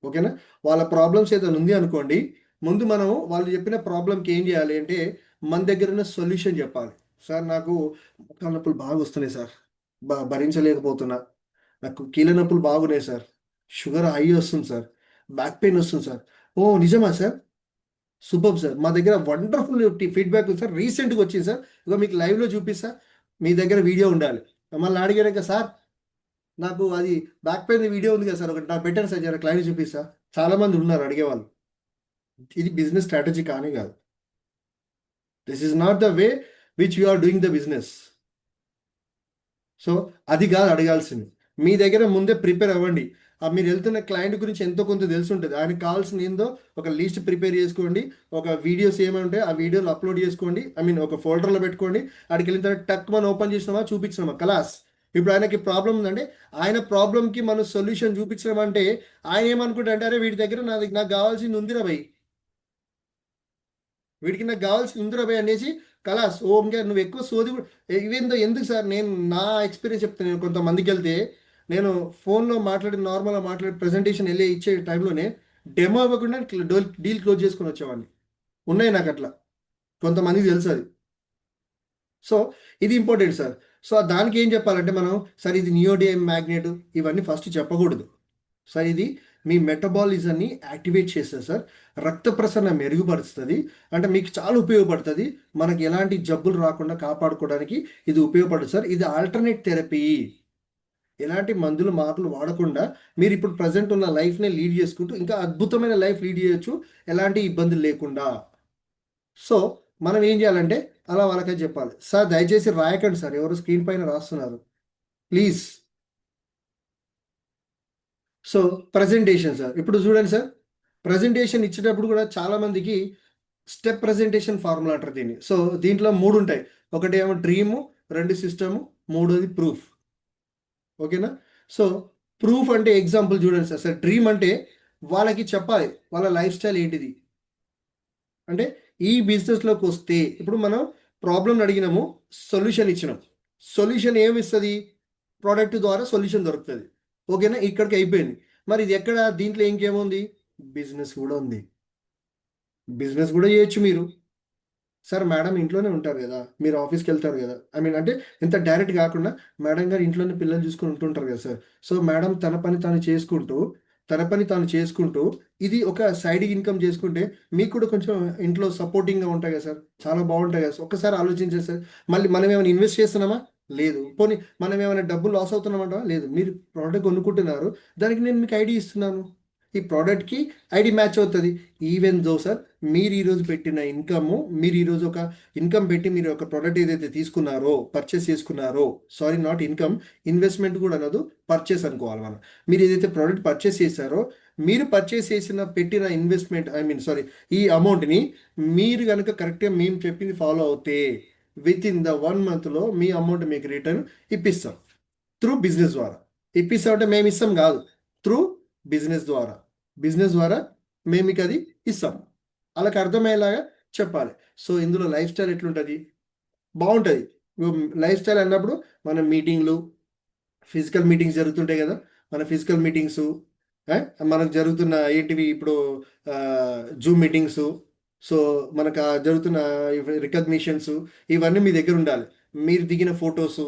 ఓకేనా? వాళ్ళ ప్రాబ్లమ్స్ ఏదైనా ఉంది అనుకోండి, ముందు మనం వాళ్ళు చెప్పిన ప్రాబ్లంకి ఏం చేయాలి అంటే మన దగ్గర ఉన్న సొల్యూషన్ చెప్పాలి. సార్ నాకు మోకాళ్ళ నొప్పులు బాగా వస్తున్నాయి సార్, భరించలేకపోతున్నా, నాకు కీళ్ళ నొప్పులు బాగున్నాయి సార్, షుగర్ హై వస్తుంది సార్, బ్యాక్ పెయిన్ వస్తుంది సార్. ఓ నిజమా సార్? Super sir. మా దగ్గర వండర్ఫుల్ ఫీడ్బ్యాక్ ఉంది సార్. రీసెంట్గా వచ్చింది సార్. ఇక మీకు లైవ్లో చూపిస్తా. మీ దగ్గర వీడియో ఉండాలి. మమ్మల్ని అడిగాక సార్ నాకు అది బ్యాక్ పెయిన్ వీడియో ఉంది కదా సార్, ఒకటి నాకు పెట్టాను సార్, జర క్లైంట్ చూపిస్తా. చాలా మంది ఉన్నారు అడిగేవాళ్ళు. ఇది బిజినెస్ స్ట్రాటజీ కానీ కాదు. This is not the way which you are doing the business. So అది కాదు అడగాల్సింది. మీ దగ్గర ముందే ప్రిపేర్ అవ్వండి. మీరు వెళ్తున్న క్లయింట్ గురించి ఎంతో కొంత తెలిసి ఉంటుంది. ఆయనకు కావాల్సిన ఏందో ఒక లిస్ట్ ప్రిపేర్ చేసుకోండి. ఒక వీడియోస్ ఏమైనా ఉంటే ఆ వీడియోలు అప్లోడ్ చేసుకోండి. ఒక ఫోల్డర్లో పెట్టుకోండి. అక్కడికి వెళ్ళిన తర్వాత టక్ మనం ఓపెన్ చేసినామా, చూపించినామా, కలాస్. ఇప్పుడు ఆయనకి ప్రాబ్లం ఉందంటే ఆయన ప్రాబ్లంకి మనం సొల్యూషన్ చూపించడం ఆయన ఏమనుకుంటా అంటే, అరే వీడి దగ్గర నాకు కావాల్సింది ఉందిరా భయ్, వీడికి నాకు కావాల్సింది ఉందిరా భయ్ అనేసి కలాస్. ఇంకా నువ్వు ఎక్కువ సోది ఇవేందో ఎందుకు సార్. నేను నా ఎక్స్పీరియన్స్ చెప్తాను. నేను కొంతమందికి వెళ్తే నేను ఫోన్లో నార్మల్గా మాట్లాడి ప్రజెంటేషన్ వెళ్ళి ఇచ్చే టైంలోనే డెమో ఇవ్వకుండా డీల్ క్లోజ్ చేసుకుని వచ్చేవాడిని. ఉన్నాయి నాకు అట్లా, కొంతమందికి తెలుసు అది. సో ఇది ఇంపార్టెంట్ సార్. సో దానికి ఏం చెప్పాలంటే మనం, సార్ ఇది నియోడియం మ్యాగ్నెట్ ఇవన్నీ ఫస్ట్ చెప్పకూడదు సార్. ఇది మీ మెటబాలిజంని యాక్టివేట్ చేస్తుంది సార్. రక్త ప్రసరణ మెరుగుపరుస్తుంది. అంటే మీకు చాలా ఉపయోగపడుతుంది. మనకి ఎలాంటి జబ్బులు రాకుండా కాపాడుకోవడానికి ఇది ఉపయోగపడుతుంది సార్. ఇది ఆల్టర్నేట్ థెరపీ. ఎలాంటి మందులు మాటలు వాడకుండా మీరు ఇప్పుడు ప్రజెంట్ ఉన్న లైఫ్ని లీడ్ చేసుకుంటూ ఇంకా అద్భుతమైన లైఫ్ లీడ్ చేయొచ్చు, ఎలాంటి ఇబ్బందులు లేకుండా. సో మనం ఏం చేయాలంటే అలా వాళ్ళకే చెప్పాలి. సార్ దయచేసి రాయకండి సార్, ఎవరు స్క్రీన్ పైన రాస్తున్నారు ప్లీజ్. సో ప్రజెంటేషన్ సార్, ఇప్పుడు చూడండి సార్, ప్రజెంటేషన్ ఇచ్చేటప్పుడు కూడా చాలామందికి స్టెప్ ప్రజెంటేషన్ ఫార్ములా అంటారు దీన్ని. సో దీంట్లో 3 ఉంటాయి. ఒకటి ఏమో డ్రీము, 2 సిస్టము, 3వది ప్రూఫ్. ఓకేనా. సో ప్రూఫ్ అంటే ఎగ్జాంపుల్ చూడండి సార్. సార్ డ్రీమ్ అంటే వాళ్ళకి చెప్పాలి వాళ్ళ లైఫ్ స్టైల్ ఏంటిది. అంటే ఈ బిజినెస్లోకి వస్తే ఇప్పుడు మనం ప్రాబ్లం అడిగినాము, సొల్యూషన్ ఇచ్చినాం. సొల్యూషన్ ఏమి ఇస్తుంది? ప్రోడక్ట్ ద్వారా సొల్యూషన్ దొరుకుతుంది. ఓకేనా, ఇక్కడికి అయిపోయింది. మరి ఇది ఎక్కడ? దీంట్లో ఇంకేముంది? బిజినెస్ కూడా ఉంది. బిజినెస్ కూడా చేయొచ్చు మీరు. సార్ మేడం ఇంట్లోనే ఉంటారు కదా, మీరు ఆఫీస్కి వెళ్తారు కదా, అంటే ఇంత డైరెక్ట్ కాకుండా మేడం గారు ఇంట్లోనే పిల్లలు చూసుకొని ఉంటుంటారు కదా సార్. సో మేడం తన పని తాను చేసుకుంటూ ఇది ఒక సైడ్ ఇన్కమ్ చేసుకుంటే మీకు కూడా కొంచెం ఇంట్లో సపోర్టింగ్గా ఉంటాయి కదా సార్, చాలా బాగుంటాయి కదా సార్. ఒక్కసారి ఆలోచించండి సార్. మళ్ళీ మనం ఏమైనా ఇన్వెస్ట్ చేస్తున్నామా? లేదు. పోనీ మనం ఏమైనా డబ్బులు లాస్ అవుతున్నామంటావా? లేదు. మీరు ప్రోడక్ట్ కొనుక్కుంటున్నారు, దానికి నేను మీకు ఐడి ఇస్తున్నాను. ఈ ప్రోడక్ట్కి ఐడి మ్యాచ్ అవుతుంది. ఈవెన్ దో సార్ మీరు ఈరోజు పెట్టిన ఇన్కమ్, మీరు ఈరోజు ఒక ఇన్కమ్ పెట్టి మీరు ఒక ప్రోడక్ట్ ఏదైతే తీసుకున్నారో, పర్చేస్ చేసుకున్నారో, సారీ నాట్ ఇన్కమ్, ఇన్వెస్ట్మెంట్ కూడా అనదు, పర్చేస్ అనుకోవాలి మనం. మీరు ఏదైతే ప్రోడక్ట్ పర్చేస్ చేశారో, మీరు పర్చేస్ చేసిన పెట్టిన ఇన్వెస్ట్మెంట్ సారీ ఈ అమౌంట్ని మీరు కనుక కరెక్ట్గా మేము చెప్పింది ఫాలో అవుతే విత్ ఇన్ ద 1 monthలో మీ అమౌంట్ మీకు రిటర్న్ ఇప్పిస్తాం. త్రూ బిజినెస్ ద్వారా ఇప్పిస్తామంటే మేము ఇస్తాం కాదు, త్రూ బిజినెస్ ద్వారా మేము మీకు అది ఇస్తాం. వాళ్ళకి అర్థమయ్యేలాగా చెప్పాలి. సో ఇందులో లైఫ్ స్టైల్ ఎట్లుంటుంది? బాగుంటుంది. లైఫ్ స్టైల్ అన్నప్పుడు మన మీటింగ్లు, ఫిజికల్ మీటింగ్స్ జరుగుతుంటాయి కదా, మన ఫిజికల్ మీటింగ్స్ మనకు జరుగుతున్న ఏంటివి ఇప్పుడు జూమ్ మీటింగ్స్. సో మనకు జరుగుతున్న రికగ్నిషన్స్ ఇవన్నీ మీ దగ్గర ఉండాలి. మీరు దిగిన ఫొటోసు.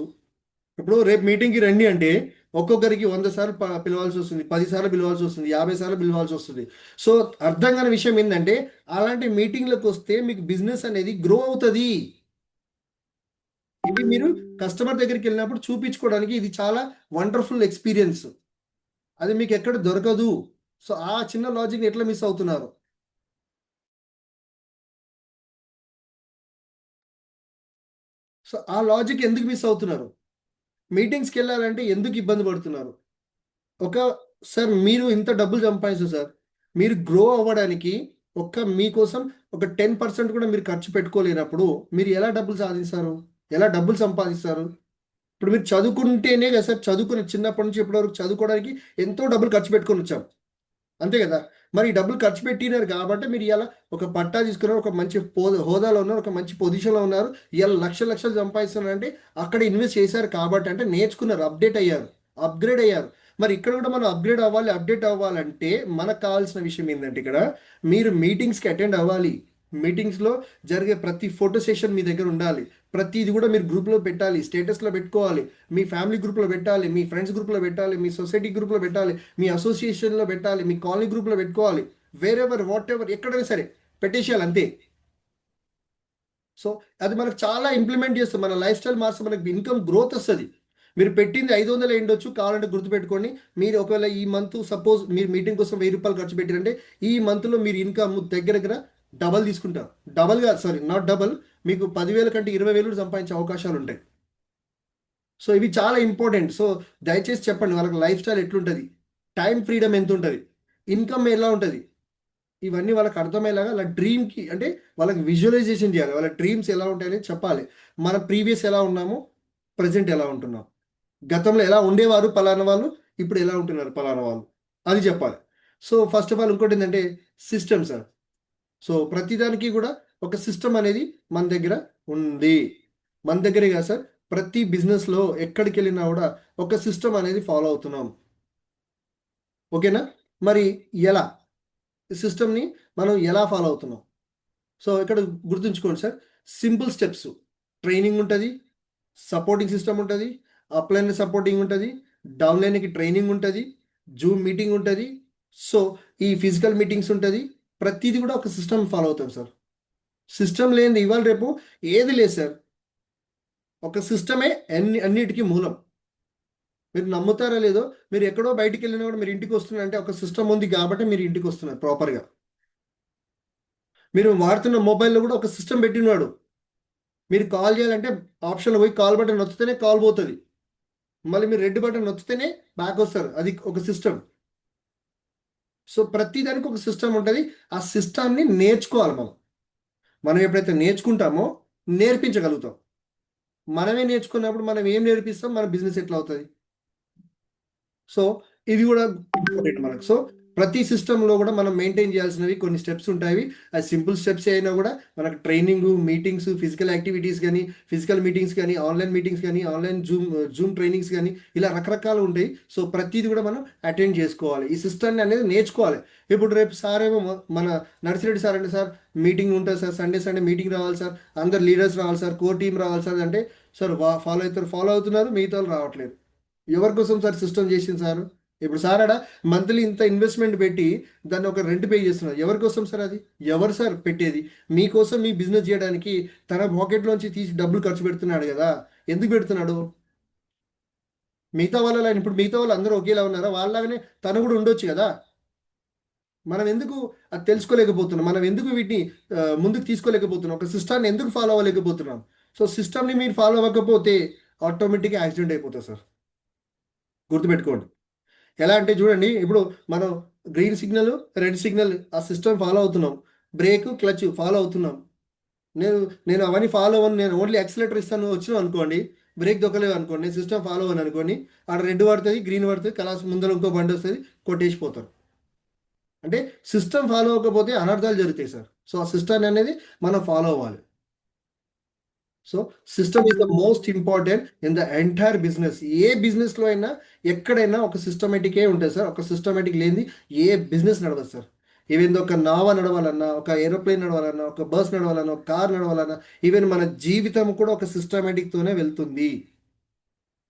ఇప్పుడు రేపు మీటింగ్కి రండి అంటే ఒక్కొక్కరికి 100 సార్లు పిలవాల్సి వస్తుంది, 10 సార్లు పిలవాల్సి వస్తుంది, 50 సార్లు పిలవాల్సి వస్తుంది. సో అర్థం కాని విషయం ఏంటంటే అలాంటి మీటింగ్లకు వస్తే మీకు బిజినెస్ అనేది గ్రో అవుతుంది. ఇవి మీరు కస్టమర్ దగ్గరికి వెళ్ళినప్పుడు చూపించుకోవడానికి ఇది చాలా వండర్ఫుల్ ఎక్స్పీరియన్స్. అది మీకు ఎక్కడ దొరకదు. సో ఆ చిన్న లాజిక్ని ఎట్లా మిస్ అవుతున్నారు? సో ఆ లాజిక్ ఎందుకు మిస్ అవుతున్నారు? మీటింగ్స్కి వెళ్ళాలంటే ఎందుకు ఇబ్బంది పడుతున్నారు? సార్ మీరు ఇంత డబ్బులు సంపాదిస్తారు సార్, మీరు గ్రో అవ్వడానికి మీకోసం ఒక 10% కూడా మీరు ఖర్చు పెట్టుకోలేనప్పుడు మీరు ఎలా డబ్బులు సాధిస్తారు? ఎలా డబ్బులు సంపాదిస్తారు? ఇప్పుడు మీరు చదువుకుంటేనే కదా సార్, చిన్నప్పటి నుంచి ఇప్పటివరకు చదువుకోవడానికి ఎంతో డబ్బులు ఖర్చు పెట్టుకొని వచ్చాం, అంతే కదా. మరి ఈ డబ్బులు ఖర్చు పెట్టినారు కాబట్టి మీరు ఇలా ఒక పట్టా తీసుకున్నారు, ఒక మంచి హోదాలో ఉన్నారు, ఒక మంచి పొజిషన్లో ఉన్నారు, ఇలా లక్షలు సంపాదిస్తున్నారు అంటే అక్కడ ఇన్వెస్ట్ చేశారు కాబట్టి, అంటే నేర్చుకున్నారు, అప్గ్రేడ్ అయ్యారు. మరి ఇక్కడ కూడా మనం అప్డేట్ అవ్వాలంటే మనకు కావాల్సిన విషయం ఏంటంటే ఇక్కడ మీరు మీటింగ్స్కి అటెండ్ అవ్వాలి. మీటింగ్స్లో జరిగే ప్రతి ఫోటో సెషన్ మీ దగ్గర ఉండాలి. ప్రతిది కూడా మీరు గ్రూప్లో పెట్టాలి, స్టేటస్లో పెట్టుకోవాలి, మీ ఫ్యామిలీ గ్రూప్లో పెట్టాలి, మీ ఫ్రెండ్స్ గ్రూప్లో పెట్టాలి, మీ సొసైటీ గ్రూప్లో పెట్టాలి, మీ అసోసియేషన్లో పెట్టాలి, మీ కాలనీ గ్రూప్లో పెట్టుకోవాలి. వాట్ ఎవర్ ఎక్కడైనా సరే పెట్టేసేయాలి అంతే. సో అది మనకు చాలా ఇంప్లిమెంట్ చేస్తాం, మన లైఫ్ స్టైల్ మారిస్తే మనకి ఇన్కమ్ గ్రోత్ వస్తుంది. మీరు పెట్టింది 500 ఉండొచ్చు, కావాలంటే గుర్తుపెట్టుకోండి. మీరు ఒకవేళ ఈ మంత్ సపోజ్ మీరు మీటింగ్ కోసం 1000 రూపాయలు ఖర్చు పెట్టారంటే ఈ మంత్లో మీరు ఇన్కమ్ దగ్గర దగ్గర డబల్ తీసుకుంటారు. డబల్ కాదు, సారీ నాట్ డబల్, మీకు 10,000 కంటే 20,000 సంపాదించే అవకాశాలు ఉంటాయి. సో ఇవి చాలా ఇంపార్టెంట్. సో దయచేసి చెప్పండి వాళ్ళకి లైఫ్ స్టైల్ ఎట్లుంటుంది, టైం ఫ్రీడమ్ ఎంత ఉంటుంది, ఇన్కమ్ ఎలా ఉంటుంది, ఇవన్నీ వాళ్ళకి అర్థమయ్యేలాగా వాళ్ళ డ్రీమ్కి అంటే వాళ్ళకి విజువలైజేషన్ చేయాలి. వాళ్ళ డ్రీమ్స్ ఎలా ఉంటాయని చెప్పాలి. మన ప్రీవియస్ ఎలా ఉన్నాము, ప్రజెంట్ ఎలా ఉంటున్నాం, గతంలో ఎలా ఉండేవారు పలానా వాళ్ళు, ఇప్పుడు ఎలా ఉంటున్నారు పలానా వాళ్ళు, అది చెప్పాలి. సో ఫస్ట్ ఆఫ్ ఆల్ ఇంకోటి ఏంటంటే సిస్టమ్ సార్. సో ప్రతిదానికి కూడా ఒక సిస్టమ్ అనేది మన దగ్గర ఉంది. మన దగ్గరే కాదు సార్, ప్రతి బిజినెస్లో ఎక్కడికి వెళ్ళినా కూడా ఒక సిస్టమ్ అనేది ఫాలో అవుతున్నాం. ఓకేనా? మరి ఎలా సిస్టమ్ని మనం ఎలా ఫాలో అవుతున్నాం? సో ఇక్కడ గుర్తుంచుకోండి సార్, సింపుల్ స్టెప్స్. ట్రైనింగ్ ఉంటుంది, సపోర్టింగ్ సిస్టమ్ ఉంటుంది, అప్లైన్ సపోర్టింగ్ ఉంటుంది, డౌన్లైన్కి ట్రైనింగ్ ఉంటుంది, జూమ్ మీటింగ్ ఉంటుంది, సో ఈ ఫిజికల్ మీటింగ్స్ ఉంటుంది. ప్రతిదీ కూడా ఒక సిస్టమ్ ఫాలో అవుతాం సార్. సిస్టమ్ లేనిది ఇవాళ రేపు ఏది లేదు సార్. ఒక సిస్టమే అన్నిటికీ మూలం. మీరు నమ్ముతారా లేదో, మీరు ఎక్కడో బయటికి వెళ్ళినా కూడా మీరు ఇంటికి వస్తున్నారంటే ఒక సిస్టమ్ ఉంది కాబట్టి మీరు ఇంటికి వస్తున్నారు ప్రాపర్గా. మీరు వాడుతున్న మొబైల్లో కూడా ఒక సిస్టమ్ పెట్టినాడు. మీరు కాల్ చేయాలంటే ఆప్షన్లో పోయి కాల్ బటన్ నొత్తితేనే కాల్ పోతుంది, మళ్ళీ మీరు రెడ్ బటన్ నొత్తితేనే బ్యాక్ వస్తారు. అది ఒక సిస్టమ్. సో ప్రతి దానికి ఒక సిస్టమ్ ఉంటుంది. ఆ సిస్టమ్ని నేర్చుకోవాలి మనం. మనం ఎప్పుడైతే నేర్చుకుంటామో నేర్పించగలుగుతాం. మనమే నేర్చుకున్నప్పుడు మనం ఏం నేర్పిస్తాం, మన బిజినెస్ ఎట్లా అవుతుంది. సో ఇది కూడా ఇంపార్టెంట్ మనకు. సో ప్రతి సిస్టంలో కూడా మనం మెయింటైన్ చేయాల్సినవి కొన్ని స్టెప్స్ ఉంటాయి. అది సింపుల్ స్టెప్స్ అయినా కూడా మనకు ట్రైనింగ్, మీటింగ్స్, ఫిజికల్ యాక్టివిటీస్ కానీ, ఫిజికల్ మీటింగ్స్ కానీ, ఆన్లైన్ మీటింగ్స్ కానీ, ఆన్లైన్ జూమ్ ట్రైనింగ్స్ కానీ, ఇలా రకరకాలు ఉంటాయి. సో ప్రతిది కూడా మనం అటెండ్ చేసుకోవాలి, ఈ సిస్టమ్ని అనేది నేర్చుకోవాలి. ఇప్పుడు రేపు సార్ ఏమో మన నర్సిరెడ్డి సార్ అంటే, సార్ మీటింగ్ ఉంటుంది సార్, సండే మీటింగ్ రావాలి సార్, అందరు లీడర్స్ రావాలి సార్, కోర్ టీం రావాలి సార్ అంటే, సార్ ఫాలో అవుతున్నారు, మిగతా వాళ్ళు రావట్లేదు. ఎవరి కోసం సార్ సిస్టమ్ చేసింది సార్? ఇప్పుడు సార్ ఆడ మంత్లీ ఇంత ఇన్వెస్ట్మెంట్ పెట్టి దాన్ని ఒక రెంట్ పే చేస్తున్నారు. ఎవరి కోసం సార్? అది ఎవరు సార్ పెట్టేది? మీకోసం, మీ బిజినెస్ చేయడానికి తన పాకెట్లోంచి తీసి డబ్బులు ఖర్చు పెడుతున్నాడు కదా. ఎందుకు పెడుతున్నాడు? మిగతా వాళ్ళ ఇప్పుడు మిగతా వాళ్ళు అందరూ ఒకేలా ఉన్నారా? వాళ్ళలాగానే తను కూడా ఉండొచ్చు కదా. మనం ఎందుకు అది తెలుసుకోలేకపోతున్నాం? మనం ఎందుకు వీటిని ముందుకు తీసుకోలేకపోతున్నాం? ఒక సిస్టాన్ని ఎందుకు ఫాలో అవ్వలేకపోతున్నాం? సో సిస్టమ్ని మీరు ఫాలో అవ్వకపోతే ఆటోమేటిక్గా యాక్సిడెంట్ అయిపోతుంది సార్. గుర్తుపెట్టుకోండి. ఎలా అంటే చూడండి, ఇప్పుడు మనం గ్రీన్ సిగ్నల్, రెడ్ సిగ్నల్ ఆ సిస్టమ్ ఫాలో అవుతున్నాం, బ్రేక్, క్లచ్ ఫాలో అవుతున్నాం. నేను నేను అవన్నీ ఫాలో అవ్వను, నేను ఓన్లీ యాక్సిలేటర్ ఇస్తాను వచ్చినాం అనుకోండి, బ్రేక్ దొక్కలేవు అనుకోండి, నేను సిస్టమ్ ఫాలో అవ్వను అనుకోండి, ఆడ రెడ్ పడుతుంది, గ్రీన్ పడుతుంది, కలాస్ ముందర ఇంకో బండి వస్తుంది, కొట్టేసిపోతారు. అంటే సిస్టమ్ ఫాలో అవ్వకపోతే అనర్థాలు జరుగుతాయి సార్. సో ఆ సిస్టమ్ అనేది మనం ఫాలో అవ్వాలి. So system is the most important in the entire business. ఏ బిజినెస్లో అయినా ఎక్కడైనా ఒక సిస్టమేటికే ఉంటుంది సార్. ఒక సిస్టమేటిక్ లేనిది ఏ బిజినెస్ నడవదు సార్. ఈవెన్ ఒక నావ నడవాలన్నా, ఒక ఏరోప్లేన్ నడవాలన్నా, ఒక బస్ నడవాలన్నా, ఒక కార్ నడవాలన్నా, ఈవెన్ మన జీవితం కూడా ఒక సిస్టమేటిక్తోనే వెళ్తుంది.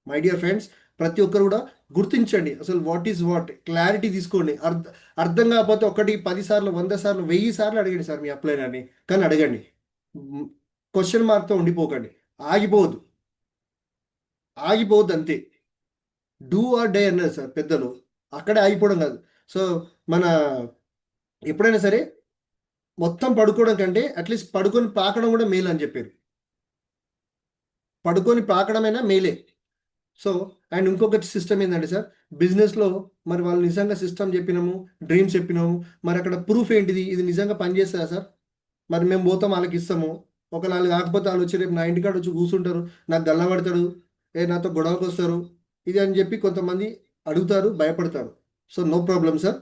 మై డియర్ ఫ్రెండ్స్, ప్రతి ఒక్కరు కూడా గుర్తించండి అసలు వాట్ ఈజ్ వాట్, క్లారిటీ తీసుకోండి. అర్థం కాకపోతే 1, 10 సార్లు, 100 సార్లు, 1000 సార్లు అడగండి సార్ మీ అప్లైనర్ని, కానీ అడగండి. క్వశ్చన్ మార్క్తో ఉండిపోకండి. ఆగిపోవద్దు, ఆగిపోవద్దు అంతే. డూ ఆర్ డే అన్నారు సార్ పెద్దలు, అక్కడే ఆగిపోవడం కాదు. సో మన ఎప్పుడైనా సరే మొత్తం పడుకోవడం కంటే అట్లీస్ట్ పడుకొని పాకడం కూడా మేలు అని చెప్పారు. పడుకొని పాకడమైనా మేలే. సో అండ్ ఇంకొక సిస్టమ్ ఏంటంటే సార్, బిజినెస్లో మరి వాళ్ళు నిజంగా సిస్టమ్ చెప్పినాము, డ్రీమ్స్ చెప్పినాము, మరి అక్కడ ప్రూఫ్ ఏంటిది, ఇది నిజంగా పనిచేస్తుందా సార్? మరి మేము పోతాం వాళ్ళకి ఇస్తాము, ఒకవేళ వాళ్ళు కాకపోతే వాళ్ళు వచ్చి రేపు నా ఇంటికాడ వచ్చి కూర్చుంటారు, నాకు గల్లబడతాడు, నాతో గొడవకు వస్తారు, ఇది అని చెప్పి కొంతమంది అడుగుతారు, భయపడతారు. So no problem sir.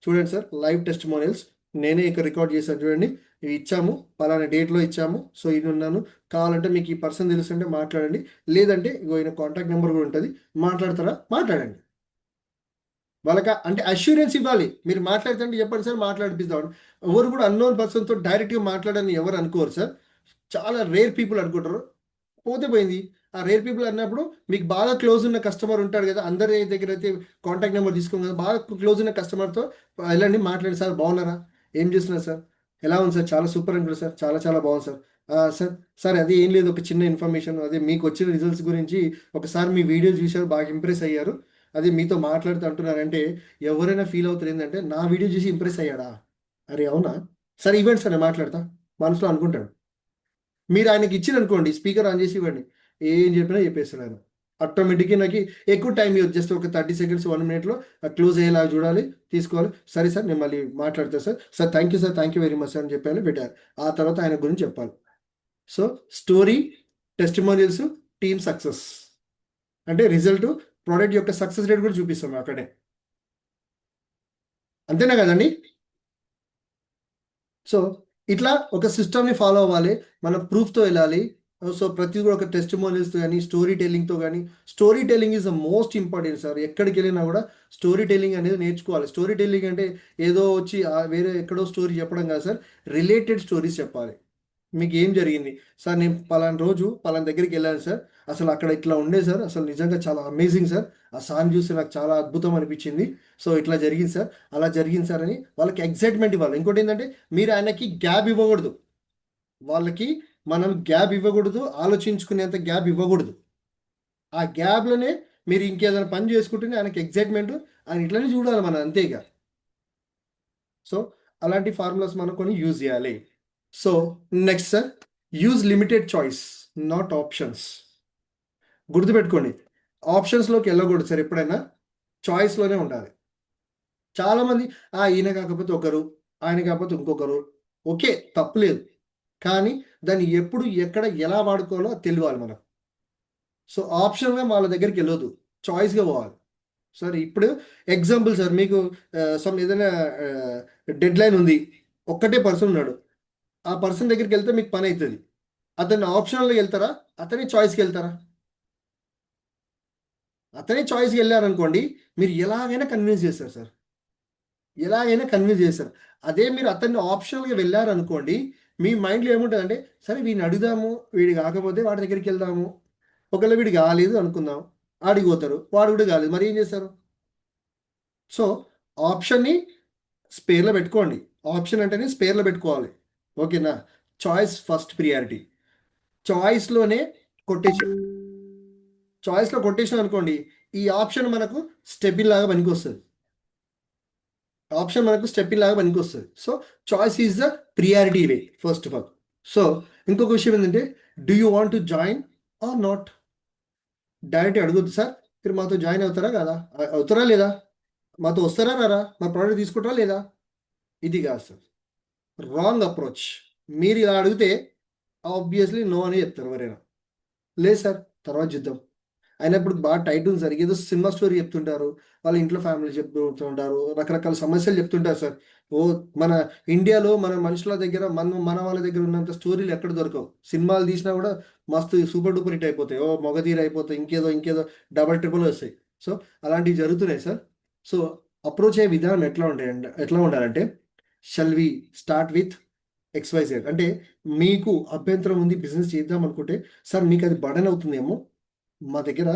చూడండి సార్, లైవ్ టెస్టిమోనియల్స్ నేనే ఇక్కడ రికార్డ్ చేశాను చూడండి. ఇవి ఇచ్చాము, పలానా డేట్లో ఇచ్చాము, సో ఇది ఉన్నాను, కావాలంటే మీకు ఈ పర్సన్ తెలుస్తుంటే మాట్లాడండి, లేదంటే ఇగో ఈయన కాంటాక్ట్ నెంబర్ కూడా ఉంటుంది, మాట్లాడతారా మాట్లాడండి. వాళ్ళకి అంటే అష్యూరెన్స్ ఇవ్వాలి. మీరు మాట్లాడుతుంటే చెప్పండి సార్, మాట్లాడిపిద్దాం. ఎవరు కూడా అన్నోన్ పర్సన్తో డైరెక్ట్గా మాట్లాడని ఎవరు అనుకోరు సార్. చాలా రేర్ పీపుల్ అనుకుంటారు, పోతే పోయింది. ఆ రేర్ పీపుల్ అన్నప్పుడు మీకు బాగా క్లోజ్ ఉన్న కస్టమర్ ఉంటాడు కదా, అందరి దగ్గర అయితే కాంటాక్ట్ నెంబర్ తీసుకోండి కదా, బాగా క్లోజ్ ఉన్న కస్టమర్తో వెళ్ళండి, మాట్లాడి, సార్ బాగున్నారా, ఏం చేస్తున్నారు సార్, ఎలా ఉంది సార్? చాలా సూపర్ అనుకుంటా సార్. చాలా చాలా బాగుంది సార్. సార్ సార్ అది ఏం లేదు, ఒక చిన్న ఇన్ఫర్మేషన్. అదే మీకు వచ్చిన రిజల్ట్స్ గురించి ఒకసారి మీ వీడియో చూశారు, బాగా ఇంప్రెస్ అయ్యారు. అదే మీతో మాట్లాడుతూ అంటున్నారంటే ఎవరైనా ఫీల్ అవుతారు ఏంటంటే నా వీడియో చూసి ఇంప్రెస్ అయ్యాడా? అరే అవునా? సరే ఇవ్వండి సార్, నేను మాట్లాడతా. మనసులో అనుకుంటాడు. మీరు ఆయనకి ఇచ్చిన అనుకోండి, స్పీకర్ ఆన్ చేసి ఇవ్వండి, ఏం చెప్పినా చెప్పేస్తాడు ఆయన. ఆటోమేటిక్గా నాకు ఎక్కువ టైం ఇవ్వదు, జస్ట్ ఒక 30 సెకండ్స్ 1 minute క్లోజ్ అయ్యేలా చూడాలి, తీసుకోవాలి. సరే సార్, నేను మళ్ళీ మాట్లాడతాను sir. Sir thank you sir, thank you very much sir అని చెప్పాను, పెట్టారు. ఆ తర్వాత ఆయన గురించి చెప్పాలి. So story, testimonials, team success అంటే రిజల్ట్, ప్రోడక్ట్ యొక్క సక్సెస్ రేట్ కూడా చూపిస్తాం అక్కడే. అంతేనా కదండి? సో ఇట్లా ఒక సిస్టమ్ని ఫాలో అవ్వాలి, మనం ప్రూఫ్తో వెళ్ళాలి. సో ప్రతి కూడా ఒక టెస్టిమోనియల్స్తో కానీ స్టోరీ టెల్లింగ్తో కానీ. Story telling is the most important sir. ఎక్కడికి వెళ్ళినా కూడా స్టోరీ టెల్లింగ్ అనేది నేర్చుకోవాలి. స్టోరీ టెల్లింగ్ అంటే ఏదో వచ్చి వేరే ఎక్కడో స్టోరీ చెప్పడం కాదు సార్, రిలేటెడ్ స్టోరీస్ చెప్పాలి. మీకు ఏం జరిగింది సార్? నేను పలానా రోజు పలానా దగ్గరికి వెళ్ళాను సార్, అసలు అక్కడ ఇట్లా ఉండే సార్, అసలు నిజంగా చాలా అమేజింగ్ సార్, ఆ సాంగ్ చూసి నాకు చాలా అద్భుతం అనిపించింది. సో ఇట్లా జరిగింది సార్, అలా జరిగింది సార్ అని వాళ్ళకి ఎగ్జైట్మెంట్ ఇవ్వాలి. ఇంకోటి ఏంటంటే మీరు ఆయనకి గ్యాప్ ఇవ్వకూడదు. వాళ్ళకి మనం గ్యాప్ ఇవ్వకూడదు, ఆలోచించుకునేంత గ్యాప్ ఇవ్వకూడదు. ఆ గ్యాప్లోనే మీరు ఇంకేదైనా పని చేసుకుంటేనే ఆయనకి ఎగ్జైట్మెంట్, ఆయన ఇట్లనే చూడాలి మనం, అంతేగా. సో అలాంటి ఫార్ములాస్ మనం కొన్ని యూజ్ చేయాలి. So next sir, use limited choice, not options. గుర్తుపెట్టుకోండి, ఆప్షన్స్లోకి వెళ్ళకూడదు సార్, ఎప్పుడైనా చాయిస్లోనే ఉండాలి. చాలామంది ఈయన కాకపోతే ఒకరు, ఆయన కాకపోతే ఇంకొకరు, ఓకే తప్పులేదు, కానీ దాన్ని ఎప్పుడు ఎక్కడ ఎలా వాడుకోవాలో అది తెలియాలి మనం. సో ఆప్షన్గా వాళ్ళ దగ్గరికి వెళ్ళొద్దు, చాయిస్గా పోవాలి. సార్ ఇప్పుడు ఎగ్జాంపుల్ సార్, మీకు సమ్ ఏదైనా డెడ్ లైన్ ఉంది, ఒక్కటే పర్సన్ ఉన్నాడు, ఆ పర్సన్ దగ్గరికి వెళ్తే మీకు పని అవుతుంది. అతన్ని ఆప్షనల్గా వెళ్తారా, అతనే చాయిస్కి వెళ్తారా? అతనే చాయిస్కి వెళ్ళారనుకోండి, మీరు ఎలాగైనా కన్విన్స్ చేస్తారు సార్, ఎలాగైనా కన్విన్స్ చేస్తారు. అదే మీరు అతన్ని ఆప్షనల్గా వెళ్ళారనుకోండి, మీ మైండ్లో ఏముంటుందంటే, సరే వీడిని అడుగుదాము, వీడి కాకపోతే వాడి దగ్గరికి వెళ్దాము, ఒకవేళ వీడి కాలేదు అనుకుందాం, ఆడిపోతారు, వాడు కూడా కాలేదు, మరి ఏం చేస్తారు? సో ఆప్షన్ని స్పేర్లో పెట్టుకోండి. ఆప్షన్ అంటేనే స్పేర్లో పెట్టుకోవాలి, ఓకేనా? Choice first priority. చాయిస్లోనే కొటేషన్, చాయిస్లో కొటేషన్ అనుకోండి, ఈ ఆప్షన్ మనకు స్టెబిల్ లాగా పనికొస్తుంది. ఆప్షన్ మనకు స్టెప్పింగ్ లాగా పనికి వస్తుంది. So choice is the priority way first of all. So ఇంకొక విషయం ఏంటంటే, do you want to join or not? Direct అడగొద్దు సార్, మీరు మాతో జాయిన్ అవుతారా కదా, అవుతారా లేదా, మాతో వస్తారా రారా, మా ప్రోడక్ట్ తీసుకుంటారా లేదా? ఇది కాదు సార్, రాంగ్ అప్రోచ్. మీరు ఇలా అడిగితే ఆబ్వియస్లీ నో అని చెప్తారు ఎవరైనా. లేదు సార్, తర్వాత చూద్దాం. అయినప్పుడు బాగా టైట్ ఉంది సార్, ఏదో సినిమా స్టోరీ చెప్తుంటారు, వాళ్ళ ఇంట్లో ఫ్యామిలీ చెప్తుంటారు, రకరకాల సమస్యలు చెప్తుంటారు సార్. ఓ మన ఇండియాలో మన మనుషుల దగ్గర, మన వాళ్ళ దగ్గర ఉన్నంత స్టోరీలు ఎక్కడ దొరకవు. సినిమాలు తీసినా కూడా మస్తు సూపర్ డూపర్ హిట్ అయిపోతాయి, ఓ మొగతీర అయిపోతాయి, ఇంకేదో ఇంకేదో డబల్ ట్రిపుల్ వస్తాయి. సో అలాంటివి జరుగుతున్నాయి సార్. సో అప్రోచ్ అయ్యే విధానం ఎట్లా ఉండాలంటే, shall we start with XYZ అంటే, మీకు అభ్యంతరం ఉంది బిజినెస్ చేద్దాం అనుకుంటే, సార్ మీకు అది బర్డెన్ అవుతుందేమో, మా దగ్గర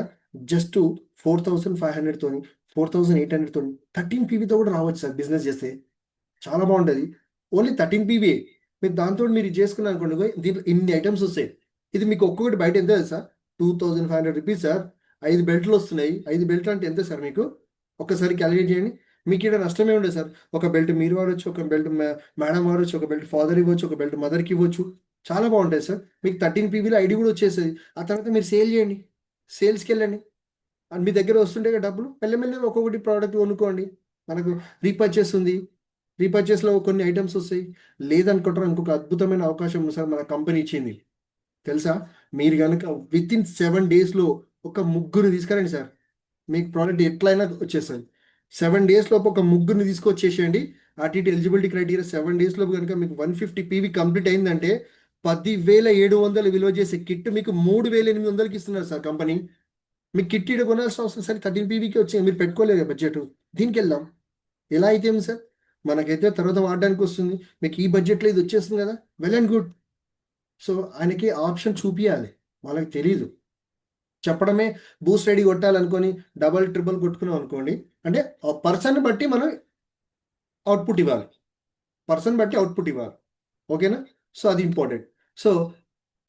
జస్ట్ 4500తో, 4800తో, 13 PVతో కూడా రావచ్చు సార్ బిజినెస్ చేస్తే, చాలా బాగుంటుంది. ఓన్లీ 13 PV, మీరు దాంతో మీరు ఇది చేసుకున్నారు అనుకోండి, దీంట్లో ఇన్ని ఐటమ్స్ వస్తాయి. ఇది మీకు ఒక్కొక్కటి బయట ఎంత తెలుసా? 2500 రూపీస్ సార్. 5 బెల్ట్లు వస్తున్నాయి. 5 బెల్ట్లు అంటే ఎంత సార్? మీకు ఒక్కసారి క్యాలిక్యులేట్ చేయండి. మీకు ఇక్కడ నష్టమే ఉండదు సార్. ఒక బెల్ట్ మీరు వాడచ్చు, ఒక బెల్ట్ మేడం వాడచ్చు, ఒక బెల్ట్ ఫాదర్ ఇవ్వచ్చు, ఒక బెల్ట్ మదర్కి ఇవ్వచ్చు. చాలా బాగుంటుంది సార్. మీకు 13 PVలో ఐడి కూడా వచ్చేస్తుంది. ఆ తర్వాత మీరు సేల్ చేయండి, సేల్స్కి వెళ్ళండి, అండ్ మీ దగ్గర వస్తుంటే డబ్బులు మెల్లమెల్లగా ఒక్కొక్కటి ప్రోడక్ట్ కొనుక్కోండి. మనకు రీపర్చేస్ ఉంది, రీపర్చేస్లో కొన్ని ఐటమ్స్ వస్తాయి. లేదనుకుంటారా, ఇంకొక అద్భుతమైన అవకాశం ఉంది సార్ మన కంపెనీ ఇచ్చింది, తెలుసా? మీరు కనుక విత్ ఇన్ 7 daysలో ఒక ముగ్గురు తీసుకురండి సార్, మీకు ప్రోడక్ట్ ఎట్లయినా వచ్చేస్తుంది. 7 days లోపు ఒక ముగ్గురిని తీసుకొచ్చేసేయండి. అటు ఇటు ఎలిజిబిలిటీ క్రైటీరియా 7 days లోపు కనుక మీకు 150 PV కంప్లీట్ అయిందంటే 10,700 విలువ చేసే కిట్ మీకు 3,800కి ఇస్తున్నారు సార్ కంపెనీ. మీకు కిట్ ఇడ కొనాల్సిన అవసరం సరే, 13 PVకి వచ్చి మీరు పెట్టుకోలేదు బడ్జెట్, దీనికి వెళ్దాం. ఎలా అయితే ఏమి సార్, మనకైతే తర్వాత వాడడానికి వస్తుంది, మీకు ఈ బడ్జెట్లో ఇది వచ్చేస్తుంది కదా, వెల్ అండ్ గుడ్. సో ఆయనకి ఆప్షన్ చూపించాలి, వాళ్ళకి తెలీదు. చెప్పడమే బూస్ట్ ఐడి కొట్టాలనుకొని డబల్ ట్రిపుల్ కొట్టుకున్నాం అనుకోండి, అంటే ఆ పర్సన్ బట్టి మనం అవుట్పుట్ ఇవ్వాలి, పర్సన్ బట్టి అవుట్పుట్ ఇవ్వాలి. ఓకేనా? సో అది ఇంపార్టెంట్. సో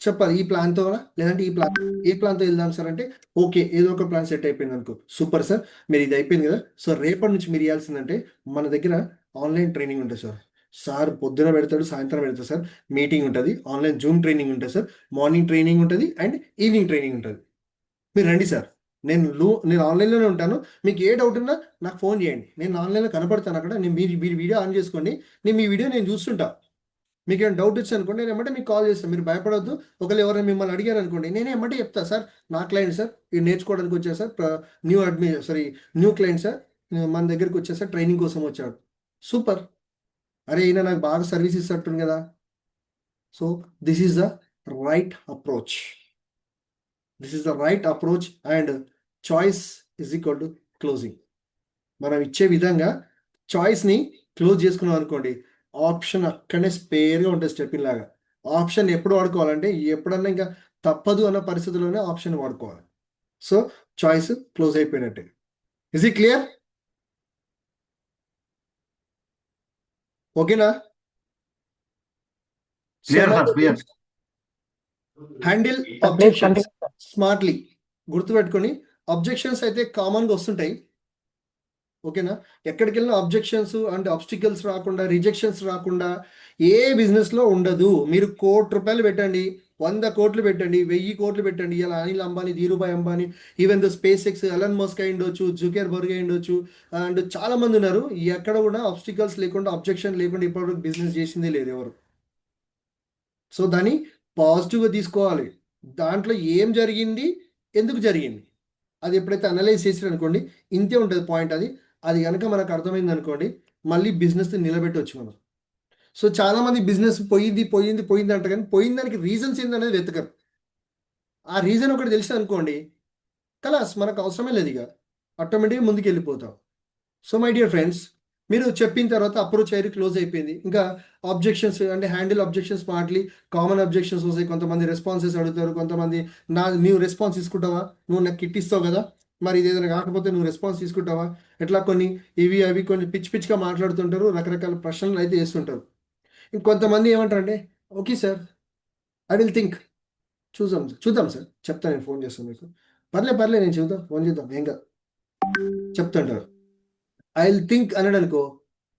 చెప్పాలి ఈ ప్లాన్తో లేదంటే ఈ ప్లాన్ ఏ ప్లాన్తో వెళ్దాం సార్ అంటే ఓకే ఏదో ఒక ప్లాన్ సెట్ అయిపోయింది అనుకో సూపర్ సార్ మీరు ఇది అయిపోయింది కదా సో రేపటి నుంచి మీరు ఇవ్వాల్సిందంటే మన దగ్గర ఆన్లైన్ ట్రైనింగ్ ఉంటుంది సార్. సార్ పొద్దున పెడతాడు సాయంత్రం పెడతాడు సార్. మీటింగ్ ఉంటుంది ఆన్లైన్ జూమ్ ట్రైనింగ్ ఉంటుంది సార్. మార్నింగ్ ట్రైనింగ్ ఉంటుంది అండ్ ఈవినింగ్ ట్రైనింగ్ ఉంటుంది. మీరు రండి సార్. నేను ఆన్లైన్లోనే ఉంటాను. మీకు ఏ డౌట్ ఉన్నా నాకు ఫోన్ చేయండి. నేను ఆన్లైన్లో కనపడతాను అక్కడ. మీరు వీడియో ఆన్ చేసుకోండి. మీ వీడియో నేను చూస్తుంటా. మీకు ఏమైనా డౌట్ వచ్చి అనుకోండి నేను ఏమంటే మీకు కాల్ చేస్తాను. మీరు భయపడొద్దు. ఒకవేళ ఎవరైనా మిమ్మల్ని అడిగారు అనుకోండి నేనే ఏమంటే చెప్తా సార్ నా క్లయింట్ సార్ ఇది నేర్చుకోవడానికి వచ్చారు సార్ న్యూ క్లయింట్ సార్ మన దగ్గరికి వచ్చారు సార్ ట్రైనింగ్ కోసం వచ్చాడు. సూపర్. అరే ఈయన నాకు బాగా సర్వీస్ ఇస్తట్టుంది కదా. So this is the right approach. And choice is equal to closing. మనం ఇచ్చే విధంగా చాయిస్ని క్లోజ్ చేసుకున్నాం అనుకోండి ఆప్షన్ అక్కడనే స్పేర్గా ఉంటుంది స్టెప్పిన్ లాగా. ఆప్షన్ ఎప్పుడు వాడుకోవాలంటే ఎప్పుడన్నా ఇంకా తప్పదు అన్న పరిస్థితుల్లోనే ఆప్షన్ వాడుకోవాలి. సో చాయిస్ క్లోజ్ అయిపోయినట్టే. Is it clear? ఓకేనా? Clear, sir, clear. Handle Please objections continue, sir. Smartly. గుర్తుపెట్టుకొని అబ్జెక్షన్స్ అయితే కామన్గా వస్తుంటాయి. ఓకేనా? ఎక్కడికి వెళ్ళినా అబ్జెక్షన్స్ అండ్ ఆబ్స్టికల్స్ రాకుండా రిజెక్షన్స్ రాకుండా ఏ బిజినెస్లో ఉండదు. మీరు ₹1,00,00,000 పెట్టండి 100 కోట్లు పెట్టండి 1000 కోట్లు పెట్టండి ఇలా Anil Ambani Dhirubhai Ambani even the space X Elon Musk అయి ఉండొచ్చు జుకేర్ బర్గ్ అయి ఉండొచ్చు అండ్ చాలా మంది ఉన్నారు. ఎక్కడ కూడా ఆబ్స్టికల్స్ లేకుండా అబ్జెక్షన్ లేకుండా ఇప్పటివరకు బిజినెస్ చేసిందే లేదు ఎవరు. సో దాన్ని పాజిటివ్గా తీసుకోవాలి. దాంట్లో ఏం జరిగింది ఎందుకు జరిగింది అది ఎప్పుడైతే అనలైజ్ చేసారు అనుకోండి ఇంతే ఉంటుంది పాయింట్. అది కనుక మనకు అర్థమైంది అనుకోండి మళ్ళీ బిజినెస్ నిలబెట్టవచ్చు మనం. సో చాలామంది బిజినెస్ పోయింది అంట కానీ పోయిన దానికి రీజన్స్ ఏందనేది వెతకరు. ఆ రీజన్ ఒకటి తెలిసి అనుకోండి కలాస్ మనకు అవసరమే లేదు ఇక ఆటోమేటిక్గా ముందుకు వెళ్ళిపోతాం. సో మై డియర్ ఫ్రెండ్స్ మీరు చెప్పిన తర్వాత అప్రోచ్ అయ్యి క్లోజ్ అయిపోయింది. ఇంకా ఆబ్జెక్షన్స్ అంటే handle objections smartly. Common objections వస్తాయి. కొంతమంది రెస్పాన్సెస్ అడుగుతారు. కొంతమంది నీవు రెస్పాన్స్ తీసుకుంటావా నువ్వు నాకు కిట్ ఇస్తావు కదా మరి ఇది ఏదైనా కాకపోతే నువ్వు రెస్పాన్స్ తీసుకుంటావా ఎట్లా కొన్ని ఇవి అవి కొన్ని పిచ్చిగా మాట్లాడుతుంటారు. రకరకాల ప్రశ్నలు అయితే వేస్తుంటారు. ఇంకొంతమంది ఏమంటారంటే okay sir I will think చూద్దాం సార్ చెప్తాను నేను ఫోన్ చేస్తాను మీకు పర్లే నేను చూద్దాం ఫోన్ చేద్దాం ఏం కాదు చెప్తుంటారు. ఐ విల్ థింక్ అన్నాడు అనుకో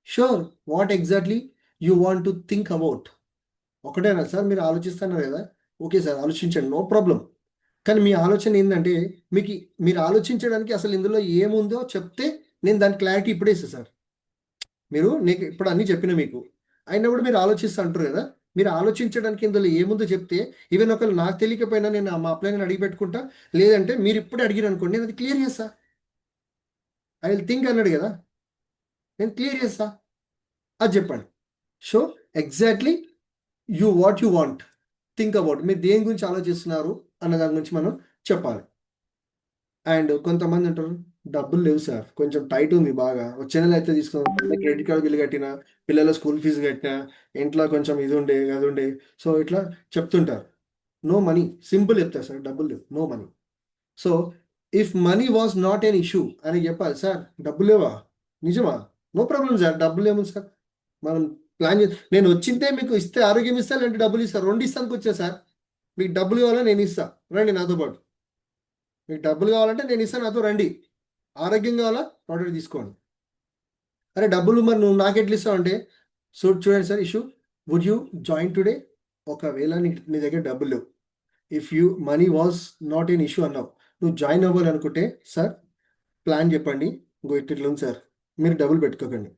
sure what exactly you want to think about. ఒకటేనా సార్ మీరు ఆలోచిస్తున్నారు కదా ఓకే సార్ ఆలోచించండి నో ప్రాబ్లం. కానీ మీ ఆలోచన ఏంటంటే మీరు ఆలోచించడానికి అసలు ఇందులో ఏముందో చెప్తే నేను దాని క్లారిటీ ఇప్పుడే ఇస్తాను సార్. నీకు ఇప్పుడు అన్నీ చెప్పిన మీకు అయినా కూడా మీరు ఆలోచిస్తూ అంటారు కదా. మీరు ఆలోచించడానికి ఇందులో ఏముందో చెప్తే ఈవెన్ ఒకవేళ నాకు తెలియకపోయినా నేను మా అప్లైన్ అడిగి పెట్టుకుంటా. లేదంటే మీరు ఇప్పుడే అడిగిన అనుకోండి నేను అది క్లియర్ చేస్తా. ఐ విల్ థింక్ అన్నాడు కదా నేను క్లియర్ చేస్తా అది చెప్పండి. So exactly what you want think about. మీరు దేని గురించి ఆలోచిస్తున్నారు అన్న దాని గురించి మనం చెప్పాలి. అండ్ కొంతమంది అంటారు డబ్బులు లేవు సార్ కొంచెం టైట్ ఉంది బాగా వచ్చే నెల అయితే తీసుకుందాం క్రెడిట్ కార్డు బిల్లు కట్టినా పిల్లల స్కూల్ ఫీజు కట్టినా ఇంట్లో కొంచెం ఇది ఉండే అది ఉండే సో ఇట్లా చెప్తుంటారు. నో మనీ సింపుల్ చెప్తారు సార్ డబ్బులు లేవు no money. So if money was not an issue అని చెప్పాలి సార్. డబ్బులు లేవా నిజమా నో ప్రాబ్లం సార్ డబ్బులు ఏముంది సార్ మనం ప్లాన్ నేను వచ్చిందే మీకు ఇస్తే ఆరోగ్యం ఇస్తా లేదంటే డబ్బులు ఇస్తా రెండు ఇస్తానికి వచ్చా సార్. మీకు డబ్బులు కావాలా నేను ఇస్తా రండి నాతో పాటు. మీకు డబ్బులు కావాలంటే నేను ఇస్తాను నాతో రండి. ఆరోగ్యం కావాలా ప్రోడక్ట్ తీసుకోండి. అరే డబ్బులు మరి నువ్వు నాకు ఎట్లా ఇస్తావు అంటే చూడండి sir issue would you join today. ఒకవేళ నీ దగ్గర డబ్బులు లేవు if money was not an issue అన్నావు నువ్వు జాయిన్ అవ్వాలనుకుంటే సార్ ప్లాన్ చెప్పండి ఇంకో ఇట్లా ఉంది సార్ మీరు డబ్బులు పెట్టుకోకండి.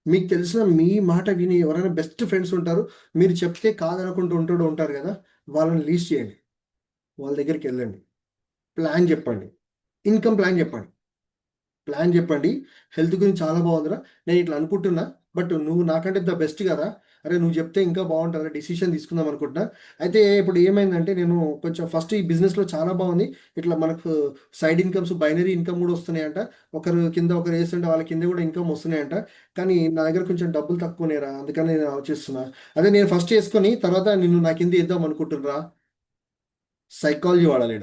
మీకు తెలిసిన మీ మాట విని ఎవరైనా బెస్ట్ ఫ్రెండ్స్ ఉంటారు మీరు చెప్తే కాదనుకుంటూ ఉంటారు కదా వాళ్ళని లీస్ట్ చేయండి. వాళ్ళ దగ్గరికి వెళ్ళండి ప్లాన్ చెప్పండి. ఇన్కమ్ ప్లాన్ చెప్పండి. హెల్త్ గురించి చాలా బాగుందిరా నేను ఇట్లా అనుకుంటున్నా బట్ నువ్వు నాకంటే ద బెస్ట్ కదా అరే నువ్వు చెప్తే ఇంకా బాగుంటుందా డిసిషన్ తీసుకుందాం అనుకుంటున్నా. అయితే ఇప్పుడు ఏమైందంటే నేను కొంచెం ఫస్ట్ ఈ బిజినెస్లో చాలా బాగుంది ఇట్లా మనకు సైడ్ ఇన్కమ్స్ బైనరీ ఇన్కమ్ కూడా వస్తున్నాయంట. ఒకరు కింద ఒకరు వేస్తుంటే వాళ్ళ కింద కూడా ఇన్కమ్ వస్తున్నాయంట. కానీ నా దగ్గర కొంచెం డబ్బులు తక్కువనేరా అందుకని నేను ఆలోచిస్తున్నా. అదే నేను ఫస్ట్ చేసుకొని తర్వాత నిన్ను నా కింద ఇద్దాం అనుకుంటున్నా. సైకాలజీ వాడాలి.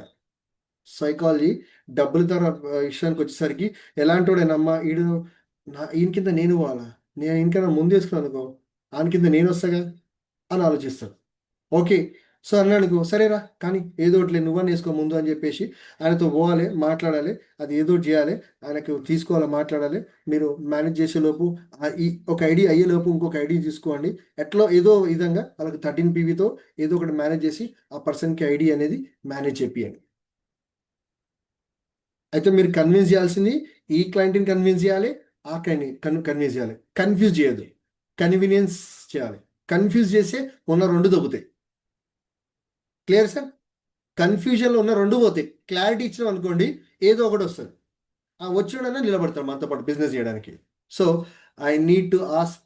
సైకాలజీ డబ్బుల ధర విషయానికి వచ్చేసరికి ఎలాంటి వాడేనమ్మా ఈయన కింద నేను పోవాలా నేను ఇంకన్నా ముందు వేసుకున్నాను అనుకో ఆయన కింద నేను వస్తాగా అని ఆలోచిస్తారు. ఓకే. సో అన్నాడనుకో, సరేరా కానీ ఏదో ఒకటిలే నువ్వని వేసుకో ముందు అని చెప్పేసి ఆయనతో పోవాలి, మాట్లాడాలి, అది ఏదో ఒకటి చేయాలి, ఆయనకు తీసుకోవాలి, మాట్లాడాలి. మీరు మేనేజ్ చేసేలోపు ఈ ఒక ఐడి అయ్యేలోపు ఇంకొక ఐడి తీసుకోండి. ఎట్లా ఏదో విధంగా వాళ్ళకి 13 PVతో ఏదో ఒకటి మేనేజ్ చేసి ఆ పర్సన్కి ఐడి అనేది మేనేజ్ చేపియండి. అయితే మీరు కన్విన్స్ చేయాల్సింది ఈ క్లయింట్ని కన్విన్స్ చేయాలి, ఆ క్లయింట్ని కన్విన్స్ చేయాలి. కన్ఫ్యూజ్ చేయొద్దు, కన్వీనియన్స్ చేయాలి. కన్ఫ్యూజ్ చేస్తే ఉన్న రెండు దొబ్బుతాయి. Clear sir? కన్ఫ్యూజన్లో ఉన్న రెండు పోతాయి. క్లారిటీ ఇచ్చినాం అనుకోండి ఏదో ఒకటి వస్తుంది, ఆ వచ్చినోడనే నిలబడతారు మనతో పాటు బిజినెస్ చేయడానికి. So I need to ask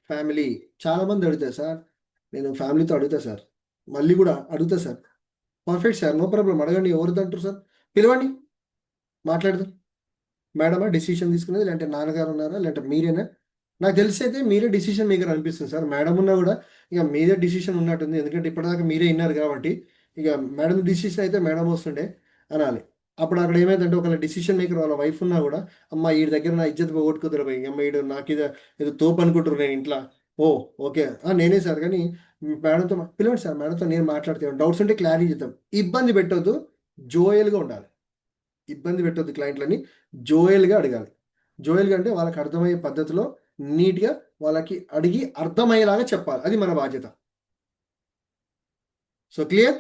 family. చాలామంది అడుగుతారు సార్, నేను ఫ్యామిలీతో అడుగుతా సార్, మళ్ళీ కూడా అడుగుతా sir. Perfect sir, no problem, అడగండి, ఎవరితో అంటారు సార్, పిలవండి, మాట్లాడదాం. మేడమా డిసిషన్ తీసుకునేది, లేదంటే నాన్నగారు ఉన్నారా, లేదంటే మీరేనా? నాకు తెలిసి అయితే మీరే డిసిషన్ మేకర్ అనిపిస్తుంది సార్. మేడం ఉన్నా కూడా ఇక మీదే డిసిషన్ ఉన్నట్టుంది, ఎందుకంటే ఇప్పటిదాకా మీరే విన్నారు కాబట్టి. ఇక మేడం డిసిషన్ అయితే మేడం వస్తుండే అనాలి. అప్పుడు అక్కడ ఏమైందంటే ఒకవేళ డిసిషన్ మేకర్ వాళ్ళ వైఫ్ ఉన్నా కూడా, అమ్మ వీడి దగ్గర నా ఇజ్జత్ పోగొట్టుకుతారు పోయి, అమ్మ వీడు నాకు ఇది ఏదో తోపు అనుకుంటారు నేను ఇంట్లో. ఓ ఓకే, నేనే సార్, కానీ మేడంతో పిలవండి సార్, మేడంతో నేను మాట్లాడితే డౌట్స్ ఉంటే క్లారిటీ చేద్దాం. ఇబ్బంది పెట్టొద్దు, జోయల్గా ఉండాలి. ఇబ్బంది పెట్టొద్దు క్లయింట్లని, జోయల్గా అడగాలి. జోయల్గా అంటే వాళ్ళకి అర్థమయ్యే పద్ధతిలో నీట్గా వాళ్ళకి అడిగి అర్థమయ్యేలాగా చెప్పాలి, అది మన బాధ్యత. So clear?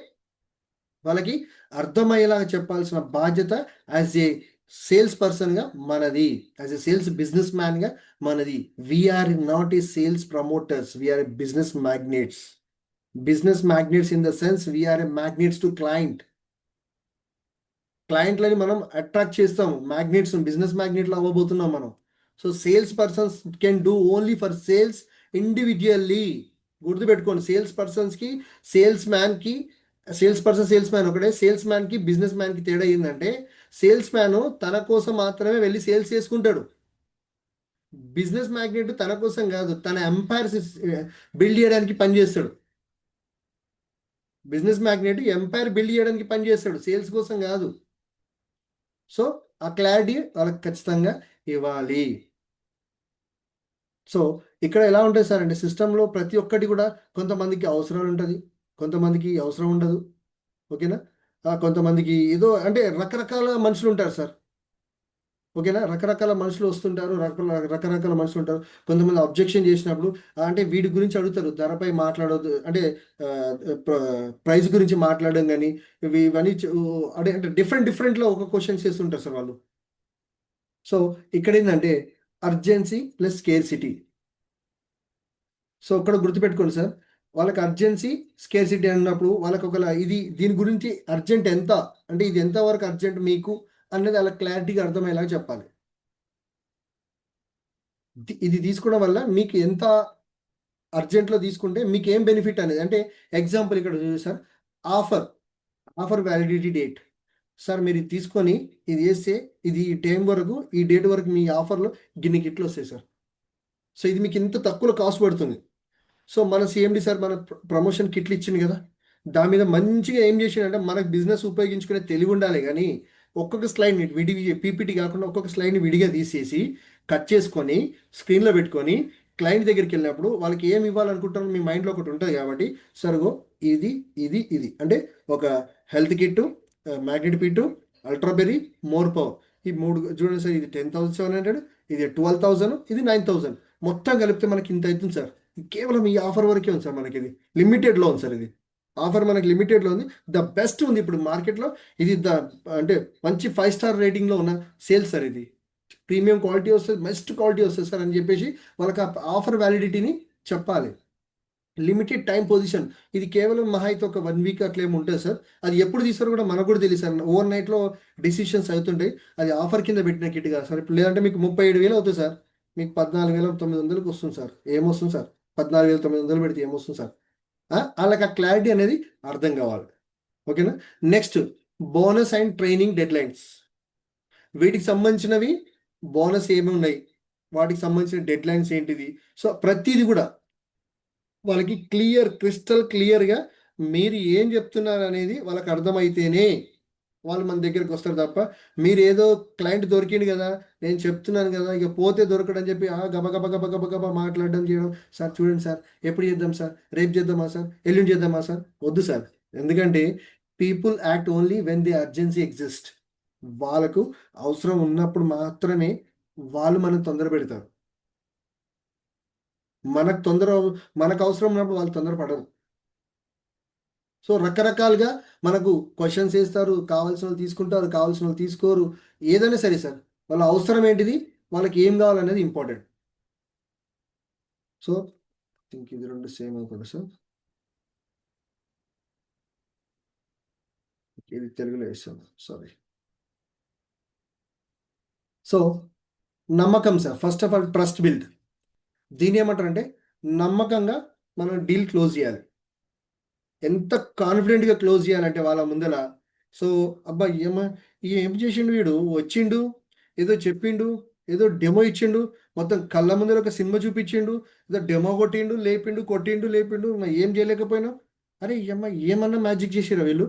వాళ్ళకి అర్థమయ్యేలాగా చెప్పాల్సిన బాధ్యత యాజ్ ఏ సేల్స్ పర్సన్గా మనది, యాజ్ ఏ సేల్స్ బిజినెస్ మ్యాన్గా మనది. We are not a sales promoters, we are a business magnets. Business magnets in the sense we are a magnets to client. క్లయింట్లని మనం అట్రాక్ట్ చేస్తాం, మ్యాగ్నెట్స్, బిజినెస్ మ్యాగ్నెట్లు అవ్వబోతున్నాం మనం. So sales persons can do only for sales individually. గుర్తుపెట్టుకోండి, sales పర్సన్స్కి, sales మ్యాన్కి, sales man ఒకటే, సేల్స్ మ్యాన్కి బిజినెస్ మ్యాన్కి తేడా ఏంటంటే, సేల్స్ మ్యాన్ తన కోసం మాత్రమే వెళ్ళి సేల్స్ చేసుకుంటాడు. బిజినెస్ మ్యాగ్నెట్ తన కోసం కాదు, తన ఎంపైర్ బిల్డ్ చేయడానికి పనిచేస్తాడు. బిజినెస్ మ్యాగ్నెట్ ఎంపైర్ బిల్డ్ చేయడానికి పనిచేస్తాడు, సేల్స్ కోసం కాదు. సో ఆ క్లారిటీ వాళ్ళకి ఖచ్చితంగా ఇవ్వాలి. సో ఇక్కడ ఎలా ఉంటుంది సార్ అంటే, సిస్టంలో ప్రతి ఒక్కటి కూడా కొంతమందికి అవసరం ఉంటుంది, కొంతమందికి అవసరం ఉండదు. ఓకేనా? కొంతమందికి ఏదో అంటే రకరకాల మనుషులు ఉంటారు సార్. ఓకేనా? రకరకాల మనుషులు వస్తుంటారు, రకరకాల మనుషులు ఉంటారు. కొంతమంది అబ్జెక్షన్ చేసినప్పుడు అంటే వీడి గురించి అడుగుతారు, ధరపై మాట్లాడొద్దు అంటే ప్రైస్ గురించి మాట్లాడడం కానీ ఇవన్నీ అంటే డిఫరెంట్లో ఒక క్వశ్చన్స్ చేస్తుంటారు సార్ వాళ్ళు. సో ఇక్కడ ఏంటంటే అర్జెన్సీ ప్లస్ స్కేర్సిటీ. సో ఇక్కడ గుర్తుపెట్టుకోండి సార్, వాళ్ళకి అర్జెన్సీ స్కేర్సిటీ అన్నప్పుడు వాళ్ళకి ఒకవేళ దీని గురించి అర్జెంట్ ఎంత అంటే, ఇది ఎంత వరకు అర్జెంట్ మీకు అనేది అలా క్లారిటీగా అర్థమయ్యేలాగా చెప్పాలి. ఇది తీసుకోవడం వల్ల మీకు ఎంత అర్జెంట్లో తీసుకుంటే మీకు ఏం బెనిఫిట్ అనేది, అంటే ఎగ్జాంపుల్ ఇక్కడ చూడండి sir, offer validity date. Sir మీరు ఇది తీసుకొని ఇది వేస్తే ఇది ఈ టైం వరకు, ఈ డేట్ వరకు మీ ఆఫర్లో గిన్ని కిట్లు వస్తాయి సార్. సో ఇది మీకు ఇంత తక్కువలో కాస్ట్ పడుతుంది. సో మన సిఎండి సార్ మన ప్రమోషన్ కిట్లు ఇచ్చింది కదా, దాని మీద మంచిగా ఏం చేసిండంటే, మనకు బిజినెస్ ఉపయోగించుకునే తెలివి ఉండాలి, కానీ ఒక్కొక్క స్లైడ్ని పీపీటీ కాకుండా ఒక్కొక్క స్లైడ్ని విడిగా తీసేసి కట్ చేసుకొని స్క్రీన్లో పెట్టుకొని క్లయింట్ దగ్గరికి వెళ్ళినప్పుడు వాళ్ళకి ఏమి ఇవ్వాలనుకుంటారో మీ మైండ్లో ఒకటి ఉంటుంది కాబట్టి, సరిగో ఇది ఇది ఇది అంటే ఒక హెల్త్ కిట్టు, మ్యాగ్నెట్ పిట్టు, అల్ట్రాబెర్రీ, మోర్ పవర్, ఈ మూడు చూడండి సార్. ఇది 10,700, ఇది 12,000, ఇది 9,000, మొత్తం కలిపితే మనకి ఇంత అవుతుంది సార్. కేవలం ఈ ఆఫర్ వరకే ఉంది సార్, మనకి ఇది లిమిటెడ్లో ఉంది సార్. ఇది ఆఫర్ మనకి లిమిటెడ్లో ఉంది, ద బెస్ట్ ఉంది ఇప్పుడు మార్కెట్లో. ఇది అంటే మంచి 5 స్టార్ రేటింగ్లో ఉన్న సేల్స్ సార్. ఇది ప్రీమియం క్వాలిటీ వస్తుంది, బెస్ట్ క్వాలిటీ వస్తుంది సార్ అని చెప్పేసి వాళ్ళకి ఆ ఆఫర్ వ్యాలిడిటీని చెప్పాలి. లిమిటెడ్ టైం పొజిషన్, ఇది కేవలం మహా అయితే ఒక 1 వీక్ అట్లా ఏమి ఉంటుంది సార్. అది ఎప్పుడు తీస్తారో కూడా మనకు కూడా తెలియదు సార్, ఓవర్ నైట్లో డిసిషన్స్ అవుతుంటాయి. అది ఆఫర్ కింద పెట్టిన కిట్ కాదు సార్. ఇప్పుడు లేదంటే మీకు 37,000 అవుతుంది సార్, మీకు 14,900కి వస్తుంది సార్. ఏమొస్తుంది సార్? 14,900 పెడితే ఏమొస్తుంది సార్? వాళ్ళకి ఆ క్లారిటీ అనేది అర్థం కావాలి. ఓకేనా? Next, bonus and training deadlines. వీటికి సంబంధించినవి బోనస్ ఏమి ఉన్నాయి, వాటికి సంబంధించిన డెడ్లైన్స్ ఏంటిది, సో ప్రతిదీ కూడా వాళ్ళకి క్రిస్టల్ క్లియర్గా మీరు ఏం చెప్తున్నారు అనేది వాళ్ళకి అర్థమైతేనే వాళ్ళు మన దగ్గరికి వస్తారు తప్ప మీరు ఏదో క్లయింట్ దొరికింది కదా, నేను చెప్తున్నాను కదా, ఇక పోతే దొరకడని చెప్పి గబ గబ గబ గబ గబ మాట్లాడడం చేయడం. సార్ చూడండి సార్, ఎప్పుడు చేద్దాం సార్, రేపు చేద్దామా సార్, ఎల్లుండి చేద్దామా సార్, వద్దు సార్. ఎందుకంటే people act only when the urgency exist. వాళ్ళకు అవసరం ఉన్నప్పుడు మాత్రమే వాళ్ళు మనకు తొందర పెడతారు. మనకు తొందర మనకు అవసరం ఉన్నప్పుడు వాళ్ళు తొందర పడరు. సో రకరకాలుగా మనకు క్వశ్చన్స్ వేస్తారు, కావాల్సిన వాళ్ళు తీసుకుంటారు, కావాల్సిన వాళ్ళు తీసుకోరు. ఏదైనా సరే సార్, వాళ్ళ అవసరం ఏంటిది, వాళ్ళకి ఏం కావాలనేది ఇంపార్టెంట్. సో థింక్ ఇది రెండు సేమ్ అనుకోండి సార్. ఇది తెలుగులో వేస్తాను, సారీ. సో నమ్మకం sir, first of all trust build. దీని ఏమంటారంటే నమ్మకంగా మనం డీల్ క్లోజ్ చేయాలి. ఎంత కాన్ఫిడెంట్గా క్లోజ్ చేయాలంటే వాళ్ళ ముందర. సో అబ్బా ఏం చేసిండు వీడు, వచ్చిండు ఏదో చెప్పిండు, ఏదో డెమో ఇచ్చిండు, మొత్తం కళ్ళ ముందర ఒక సినిమా చూపించిండు, ఏదో డెమో కొట్టిండు, లేపిండు, కొట్టిండు, లేపిండు, ఏం చేయలేకపోయినా. అరే ఏమన్నా మ్యాజిక్ చేసిరా వీళ్ళు,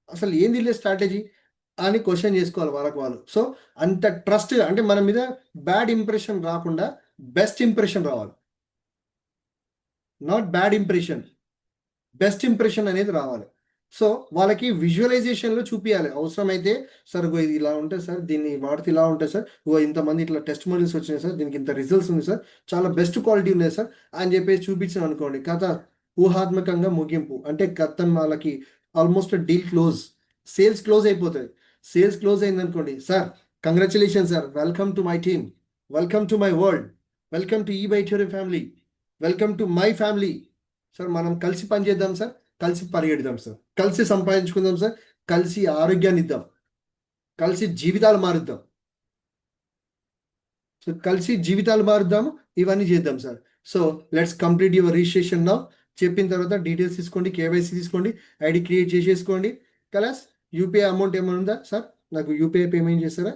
అసలు ఏంది లే స్ట్రాటజీ అని క్వశ్చన్ చేసుకోవాలి వాళ్ళకు వాళ్ళు. సో అంత ట్రస్ట్, అంటే మన మీద బ్యాడ్ ఇంప్రెషన్ రాకుండా బెస్ట్ ఇంప్రెషన్ రావాలి. Not bad impression, best impression అనేది రావాలి. సో వాళ్ళకి విజువలైజేషన్లో చూపించాలి. అవసరమైతే సార్ ఇది ఇలా ఉంటుంది సార్, దీన్ని వాడితే ఇలా ఉంటుంది సార్, ఇంతమంది ఇట్లా టెస్ట్ మోడల్స్ వచ్చినాయి సార్, దీనికి ఇంత రిజల్ట్స్ ఉంది సార్, చాలా బెస్ట్ క్వాలిటీ ఉన్నాయి సార్ అని చెప్పేసి చూపించాను అనుకోండి, కథ ఊహాత్మకంగా ముగింపు. అంటే కథ వాళ్ళకి almost deal close, sales close అయిపోతుంది. సేల్స్ క్లోజ్ అయింది అనుకోండి, sir congratulation sir, welcome to my team, welcome to my world, welcome to ఈ బైటోరీ family, welcome to my family. Sir మనం కలిసి పనిచేద్దాం సార్, కలిసి పరిగెడదాం సార్, కలిసి సంపాదించుకుందాం సార్, కలిసి ఆరోగ్యాన్ని ఇద్దాం, కలిసి జీవితాలు మారుద్దాం. సో కలిసి జీవితాలు మారుద్దాము, ఇవన్నీ చేద్దాం sir. So let's complete your registration now. చెప్పిన తర్వాత డీటెయిల్స్ తీసుకోండి, కేవైసీ తీసుకోండి, ఐడి క్రియేట్ చేసేసుకోండి. కలాస్ యూపీఐ అమౌంట్ ఏమైనా ఉందా సార్, నాకు యూపీఐ పేమెంట్ చేస్తారా,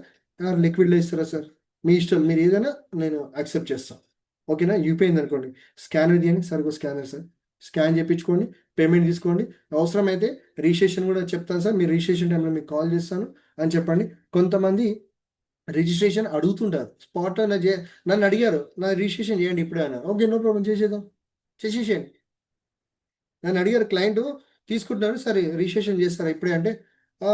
లిక్విడ్లో ఇస్తారా సార్, మీ ఇష్టం, మీరు ఏదైనా నేను యాక్సెప్ట్ చేస్తాను. ఓకేనా, యూపీఐ అనుకోండి, స్కానర్ తీయండి సార్, స్కానర్ సార్, స్కాన్ చేయించుకోండి, పేమెంట్ తీసుకోండి. అవసరమైతే రిజిస్ట్రేషన్ కూడా చెప్తాను సార్, మీరు రిజిస్ట్రేషన్ టైంలో మీకు కాల్ చేస్తాను అని చెప్పండి. కొంతమంది రిజిస్ట్రేషన్ అడుగుతుంటారు స్పాట్లో, నన్ను అడిగారు నా రిజిస్ట్రేషన్ చేయండి ఇప్పుడే అన్నారు. ఓకే నో ప్రాబ్లం, చేసేద్దాం, చేసేసేయండి. నన్ను అడిగారు క్లయింట్ తీసుకుంటున్నారు, సరే రిజిస్ట్రేషన్ చేస్తారా ఇప్పుడే అంటే,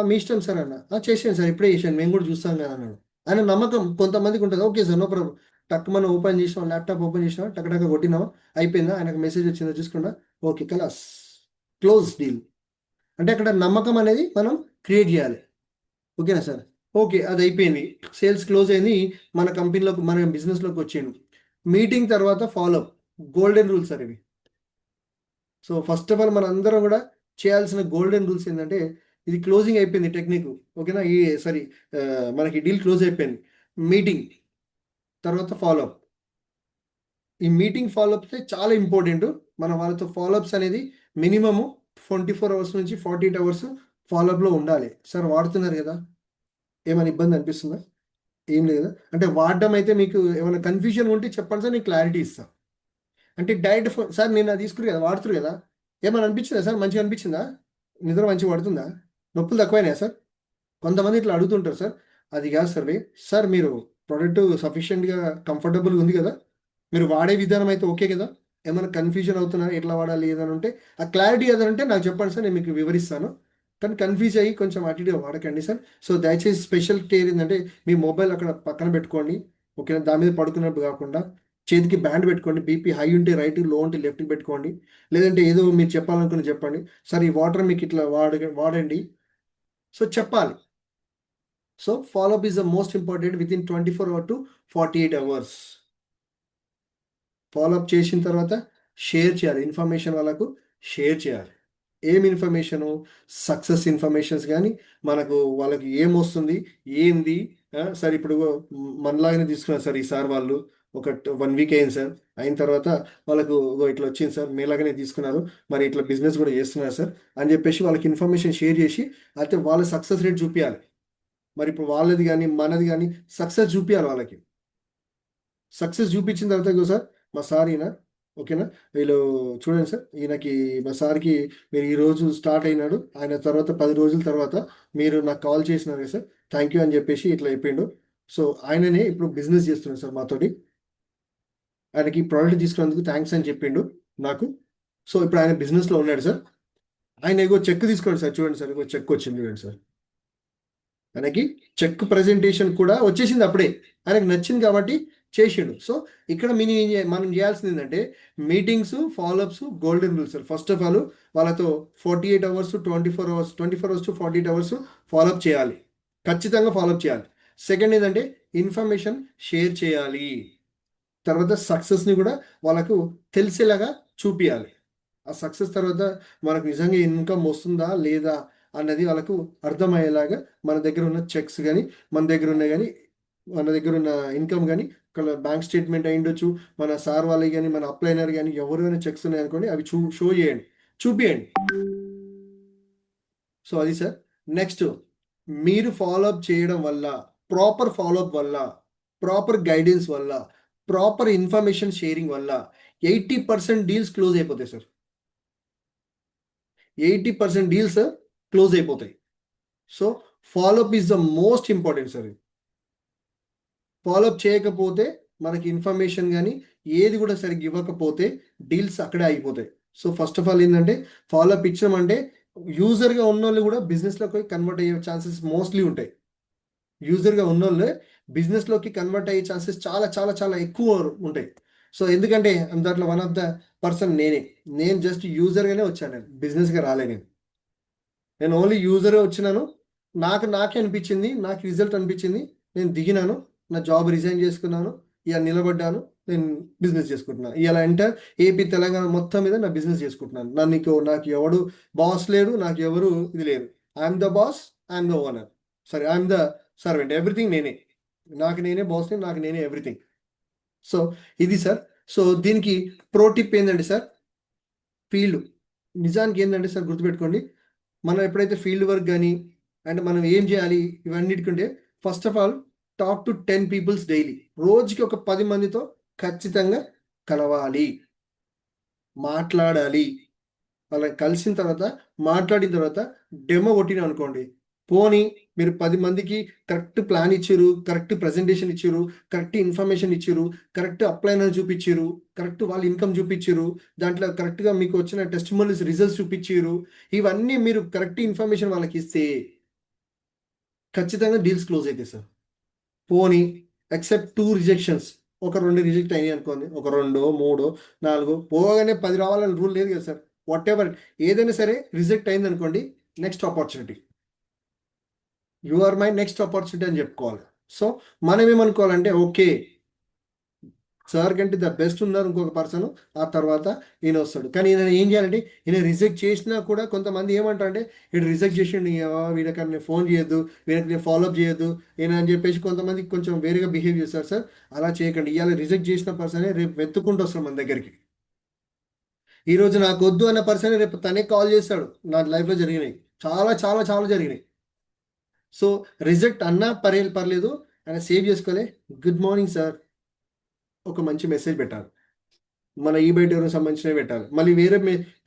మీ ఇష్టం సార్ అన్న, చేసాను సార్ ఇప్పుడే చేసాను, మేము కూడా చూస్తాం కదా అన్నాడు. ఆయన నమ్మకం కొంతమందికి ఉంటుంది. ఓకే సార్ నో ప్రాబ్లం, టక్ మనం ఓపెన్ చేసినాం, ల్యాప్టాప్ ఓపెన్ చేసినాం, టక్ కొట్టినామా, అయిపోయిందా, ఆయనకు మెసేజ్ వచ్చిందో చూసుకున్నా, ఓకే కలాస్, క్లోజ్ డీల్. అంటే అక్కడ నమ్మకం అనేది మనం క్రియేట్ చేయాలి. ఓకేనా సార్, ఓకే అది అయిపోయింది, సేల్స్ క్లోజ్ అయింది, మన కంపెనీలోకి మన బిజినెస్లోకి వచ్చిండు. మీటింగ్ తర్వాత ఫాలోఅప్, గోల్డెన్ రూల్స్ సార్ ఇవి. సో ఫస్ట్ ఆఫ్ ఆల్ మన అందరం కూడా చేయాల్సిన గోల్డెన్ రూల్స్ ఏంటంటే, ఇది క్లోజింగ్ అయిపోయింది టెక్నిక్, ఓకేనా, మనకి డీల్ క్లోజ్ అయిపోయింది. మీటింగ్ తర్వాత ఫాలోఅప్, ఈ మీటింగ్ ఫాలోఅప్స్ చాలా ఇంపార్టెంట్. మన వాళ్ళతో ఫాలోఅప్స్ అనేది మినిమము 24 అవర్స్ నుంచి 48 అవర్స్ ఫాలోఅప్లో ఉండాలి. సార్ వాడుతున్నారు కదా, ఏమైనా ఇబ్బంది అనిపిస్తుందా, ఏం లేదు కదా, అంటే వాడడం అయితే మీకు ఏమైనా కన్ఫ్యూజన్ ఉంటే చెప్పండి సార్, నేను క్లారిటీ ఇస్తాను. అంటే డైరెక్ట్ ఫోన్ సార్ నేను అది తీసుకురు కదా, వాడుతురు కదా, ఏమైనా అనిపించిందా సార్, మంచిగా అనిపించిందా, నిద్ర మంచిగా పడుతుందా, నొప్పులు తక్కువైనాయా సార్, కొంతమంది ఇట్లా అడుగుతుంటారు సార్. అది కాదు సార్ సార్ మీరు ప్రోడక్ట్ సఫిషియెంట్గా కంఫర్టబుల్గా ఉంది కదా, మీరు వాడే విధానం అయితే ఓకే కదా, ఏమైనా కన్ఫ్యూజన్ అవుతున్నారా ఎట్లా వాడాలి ఏదని ఉంటే, ఆ క్లారిటీ ఏదంటే నాకు చెప్పండి సార్, నేను మీకు వివరిస్తాను. కానీ కన్ఫ్యూజ్ అయ్యి కొంచెం అటుగా వాడకండి సార్. సో దయచేసి స్పెషల్ కేర్ ఏంటంటే, మీ మొబైల్ అక్కడ పక్కన పెట్టుకోండి, ఓకేనా, దాని మీద పడుకున్నప్పుడు కాకుండా చేతికి బ్యాండ్ పెట్టుకోండి. బీపీ హై ఉంటే రైట్, లో ఉంటే లెఫ్ట్కి పెట్టుకోండి. లేదంటే ఏదో మీరు చెప్పాలనుకుని చెప్పండి సార్, ఈ వాటర్ మీకు ఇట్లా వాడండి, సో చెప్పాలి. So follow up is the most important with in 24 hours to 48 hours. Follow up చేసిన తర్వాత షేర్ చేయాలి, ఇన్ఫర్మేషన్ వాళ్ళకు షేర్ చేయాలి. ఏం ఇన్ఫర్మేషను, సక్సెస్ ఇన్ఫర్మేషన్స్ కానీ, మనకు వాళ్ళకి ఏమొస్తుంది ఏంది. సార్ ఇప్పుడు మనలాగానే తీసుకున్నారు సార్ ఈసారి వాళ్ళు, ఒక 1 week అయింది సార్, అయిన తర్వాత వాళ్ళకు ఇట్లా వచ్చింది సార్, మీలాగానే తీసుకున్నారు, మరి ఇట్లా బిజినెస్ కూడా చేస్తున్నారు సార్ అని చెప్పేసి వాళ్ళకి ఇన్ఫర్మేషన్ షేర్ చేసి, అయితే వాళ్ళ సక్సెస్ రేట్ చూపించాలి. మరి ఇప్పుడు వాళ్ళది కానీ మనది కానీ సక్సెస్ చూపించాలి వాళ్ళకి. సక్సెస్ చూపించిన తర్వాత సార్ మా సార్ ఈయన ఓకేనా? వీళ్ళు చూడండి సార్, ఈయనకి మా సార్కి మీరు ఈరోజు స్టార్ట్ అయినాడు, ఆయన తర్వాత 10 రోజుల తర్వాత మీరు నాకు కాల్ చేసినారు కదా సార్, థ్యాంక్ యూ అని చెప్పేసి ఇట్లా చెప్పిండు. సో ఆయననే ఇప్పుడు బిజినెస్ చేస్తున్నాడు సార్ మాతోటి. ఆయనకి ప్రోడక్ట్ తీసుకున్నందుకు థ్యాంక్స్ అని చెప్పిండు నాకు. సో ఇప్పుడు ఆయన బిజినెస్లో ఉన్నాడు సార్. ఆయన ఏగో చెక్ తీసుకోండి సార్, చూడండి సార్, ఏగో చెక్ వచ్చింది చూడండి సార్. ఆయనకి చెక్ ప్రజెంటేషన్ కూడా వచ్చేసింది అప్పుడే, ఆయనకు నచ్చింది కాబట్టి చేసిండు. సో ఇక్కడ మనం చేయాల్సింది ఏంటంటే meetings, follow-ups, golden rule sir. First of all వాళ్ళతో 48 hours, 24 hours to 48 hours follow up చేయాలి, ఖచ్చితంగా ఫాలోఅప్ చేయాలి. సెకండ్ ఏంటంటే ఇన్ఫర్మేషన్ షేర్ చేయాలి. తర్వాత సక్సెస్ని కూడా వాళ్ళకు తెలిసేలాగా చూపించాలి. ఆ సక్సెస్ తర్వాత మనకు నిజంగా ఇన్కమ్ వస్తుందా లేదా అన్నది వాళ్ళకు అర్థమయ్యేలాగా మన దగ్గర ఉన్న చెక్స్ కానీ, మన దగ్గర ఉన్న ఇన్కమ్ కానీ, బ్యాంక్ స్టేట్మెంట్ అయి ఉండొచ్చు, మన సార్ వాళ్ళకి కానీ, మన అప్లైనర్ కానీ, ఎవరైనా చెక్స్ ఉన్నాయి అనుకోండి, అవి షో చేయండి, చూపియండి. సో అది సార్. నెక్స్ట్, మీరు ఫాలోఅప్ చేయడం వల్ల, ప్రాపర్ ఫాలోఅప్ వల్ల, ప్రాపర్ గైడెన్స్ వల్ల, ప్రాపర్ ఇన్ఫర్మేషన్ షేరింగ్ వల్ల 80% డీల్స్ క్లోజ్ అయిపోతాయి సార్. 80% డీల్స్ క్లోజ్ అయిపోతాయి. So follow up is the most important sir. Follow up చేయకపోతే మనకి ఇన్ఫర్మేషన్ కానీ ఏది కూడా సరిగ్గా ఇవ్వకపోతే డీల్స్ అక్కడే అయిపోతాయి. సో ఫస్ట్ ఆఫ్ ఆల్ ఏంటంటే ఫాలోఅప్ ఇచ్చామంటే యూజర్గా ఉన్న వాళ్ళు కూడా బిజినెస్లోకి కన్వర్ట్ అయ్యే ఛాన్సెస్ మోస్ట్లీ ఉంటాయి. యూజర్గా ఉన్న వాళ్ళే బిజినెస్లోకి కన్వర్ట్ అయ్యే ఛాన్సెస్ చాలా చాలా చాలా ఎక్కువ ఉంటాయి. సో ఎందుకంటే దాంట్లో వన్ ఆఫ్ ద పర్సన్ నేను జస్ట్ యూజర్గానే వచ్చాను, నేను బిజినెస్గా రాలే. నేను ఓన్లీ యూజరే వచ్చినాను. నాకే అనిపించింది, నాకు రిజల్ట్ అనిపించింది, నేను దిగినాను, నా జాబ్ రిజైన్ చేసుకున్నాను, ఇలా నిలబడ్డాను, నేను బిజినెస్ చేసుకుంటున్నాను. ఇలా ఎంటర్ ఏపీ తెలంగాణ మొత్తం మీద నా బిజినెస్ చేసుకుంటున్నాను. నాకు ఎవడు బాస్ లేడు, నాకు ఎవరు ఇది లేరు. I'm the boss, I'm the owner, sorry I'm the servant, everything నేనే. నాకు నేనే బాస్ని, నాకు నేనే ఎవ్రీథింగ్. సో ఇది సార్. సో దీనికి ప్రో టిప్ ఏంటంటే సార్, ఫీల్డ్. నిజానికి ఏంటంటే సార్, గుర్తుపెట్టుకోండి, మనం ఎప్పుడైతే ఫీల్డ్ వర్క్ కానీ అండ్ మనం ఏం చేయాలి ఇవన్నిటికంటే first of all talk to 10 peoples daily. రోజుకి ఒక 10 మందితో ఖచ్చితంగా కలవాలి, మాట్లాడాలి. వాళ్ళని కలిసిన తర్వాత, మాట్లాడిన తర్వాత డెమో కొట్టిన అనుకోండి, పోనీ మీరు 10 మందికి కరెక్ట్ ప్లాన్ ఇచ్చారు, కరెక్ట్ ప్రజెంటేషన్ ఇచ్చారు, కరెక్ట్ ఇన్ఫర్మేషన్ ఇచ్చారు, కరెక్ట్ అప్లైనర్ చూపించారు, కరెక్ట్ వాళ్ళ ఇన్కమ్ చూపించారు, దాంట్లో కరెక్ట్గా మీకు వచ్చిన టెస్టిమోనియల్స్ రిజల్ట్స్ చూపించారు, ఇవన్నీ మీరు కరెక్ట్ ఇన్ఫర్మేషన్ వాళ్ళకి ఇస్తే ఖచ్చితంగా డీల్స్ క్లోజ్ అవుతాయి సార్. పోనీ ఎక్సెప్ట్ 2 రిజెక్షన్స్, ఒక 2 రిజెక్ట్ అయినాయి అనుకోండి, ఒక 2, 3, 4 పోగానే 10 రావాలని రూల్ లేదు కదా సార్. వాట్ ఎవర్ ఏదైనా సరే రిజెక్ట్ అయింది అనుకోండి, next opportunity, you are my next opportunity అని చెప్పుకోవాలి. సో మనం ఏమనుకోవాలంటే ఓకే, సార్ కంటే ద బెస్ట్ ఉన్నారు ఇంకొక పర్సన్, ఆ తర్వాత ఈయన వస్తాడు. కానీ ఈయన ఏం చేయాలంటే, ఈయన రిజెక్ట్ చేసినా కూడా కొంతమంది ఏమంటారంటే, వీడు రిజెక్ట్ చేసిండు, వీడికి నేను ఫోన్ చేయొద్దు, వీడికి నేను ఫాలోఅప్ చేయొద్దు ఈయన అని చెప్పేసి కొంతమంది కొంచెం వేరేగా బిహేవ్ చేస్తారు సార్. అలా చేయకండి. ఇవాళ రిజెక్ట్ చేసిన పర్సనే రేపు వెతుక్కుంటూ వస్తాడు మన దగ్గరికి. ఈరోజు నాకు వద్దు అన్న పర్సన్ రేపు తనే కాల్ చేస్తాడు. నా లైఫ్లో జరిగినాయి, చాలా చాలా చాలా జరిగినాయి. సో రిజెక్ట్ అన్నా పర్లేదు, ఆయన సేవ్ చేసుకోలే, గుడ్ మార్నింగ్ సార్ ఒక మంచి మెసేజ్ పెట్టాలి, మన ఈ బయట ఎవరికి సంబంధించినవి పెట్టాలి. మళ్ళీ వేరే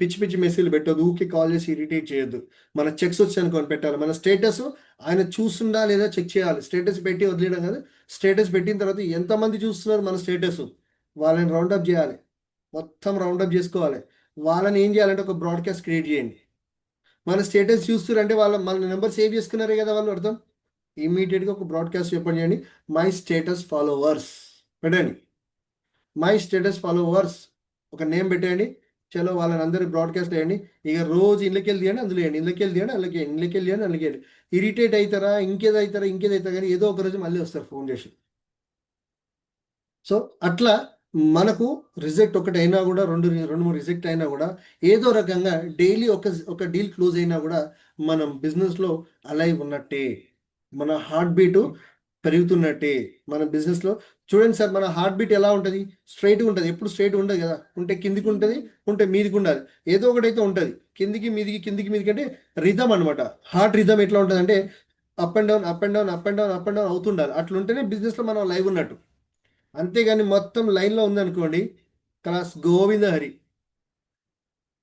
పిచ్చి పిచ్చి మెసేజ్లు పెట్టొద్దు, ఊరికి కాల్ చేసి ఇరిటేట్ చేయొద్దు. మన చెక్స్ వచ్చాయనుకొని పెట్టాలి. మన స్టేటస్ ఆయన చూస్తుందా లేదా చెక్ చేయాలి. స్టేటస్ పెట్టి వదిలేయడం కాదు, స్టేటస్ పెట్టిన తర్వాత ఎంతమంది చూస్తున్నారు మన స్టేటస్, వాళ్ళని రౌండప్ చేయాలి, మొత్తం రౌండప్ చేసుకోవాలి. వాళ్ళని ఏం చేయాలంటే ఒక బ్రాడ్కాస్ట్ క్రియేట్ చేయండి. మన స్టేటస్ చూస్తున్నారంటే మన నెంబర్ సేవ్ చేసుకున్నారే కదా వాళ్ళు అర్థం. ఇమీడియట్గా ఒక బ్రాడ్కాస్ట్ చెప్పండి చేయండి, మై స్టేటస్ ఫాలోవర్స్ పెట్టండి, మై స్టేటస్ ఫాలోవర్స్ ఒక నేమ్ పెట్టేయండి. చలో వాళ్ళని అందరూ బ్రాడ్కాస్ట్ వేయండి. ఇక రోజు ఇళ్ళకెళ్ళి తీయండి, అందులో వేయండి, ఇళ్ళకెళ్ళి తీయండి, అందులోకి వేయండి, ఇళ్ళకెళ్ళి తీయండి, అందులోకి వేయండి. ఇరిటేట్ అవుతారా, ఇంకేదవుతారా కానీ ఏదో ఒక రోజు మళ్ళీ వస్తారు ఫోన్ చేసి. సో అట్లా మనకు రిజెక్ట్ ఒకటి అయినా కూడా, రెండు మూడు రిజెక్ట్ అయినా కూడా, ఏదో రకంగా డైలీ ఒక డీల్ క్లోజ్ అయినా కూడా మనం బిజినెస్లో అలైవ్ ఉన్నట్టే, మన హార్ట్ బీటు పెరుగుతున్నట్టే. మన బిజినెస్లో చూడండి సార్, మన హార్ట్ బీట్ ఎలా ఉంటుంది, స్ట్రైట్గా ఉంటుంది, ఎప్పుడు స్ట్రైట్ ఉండదు కదా, ఉంటే కిందికి ఉంటుంది, ఉంటే మీదికి ఉండాలి, ఏదో ఒకటి అయితే ఉంటుంది. కిందికి మీదికి అంటే రిథమ్ అనమాట. హార్ట్ రిథమ్ ఎట్లా ఉంటుంది అంటే up and down, up and down, up and down, up and down అవుతుండాలి. అట్లా ఉంటేనే బిజినెస్లో మనం లైవ్ ఉన్నట్టు. అంతేగాని మొత్తం లైన్లో ఉందనుకోండి, క్లాస్ గోవింద హరి.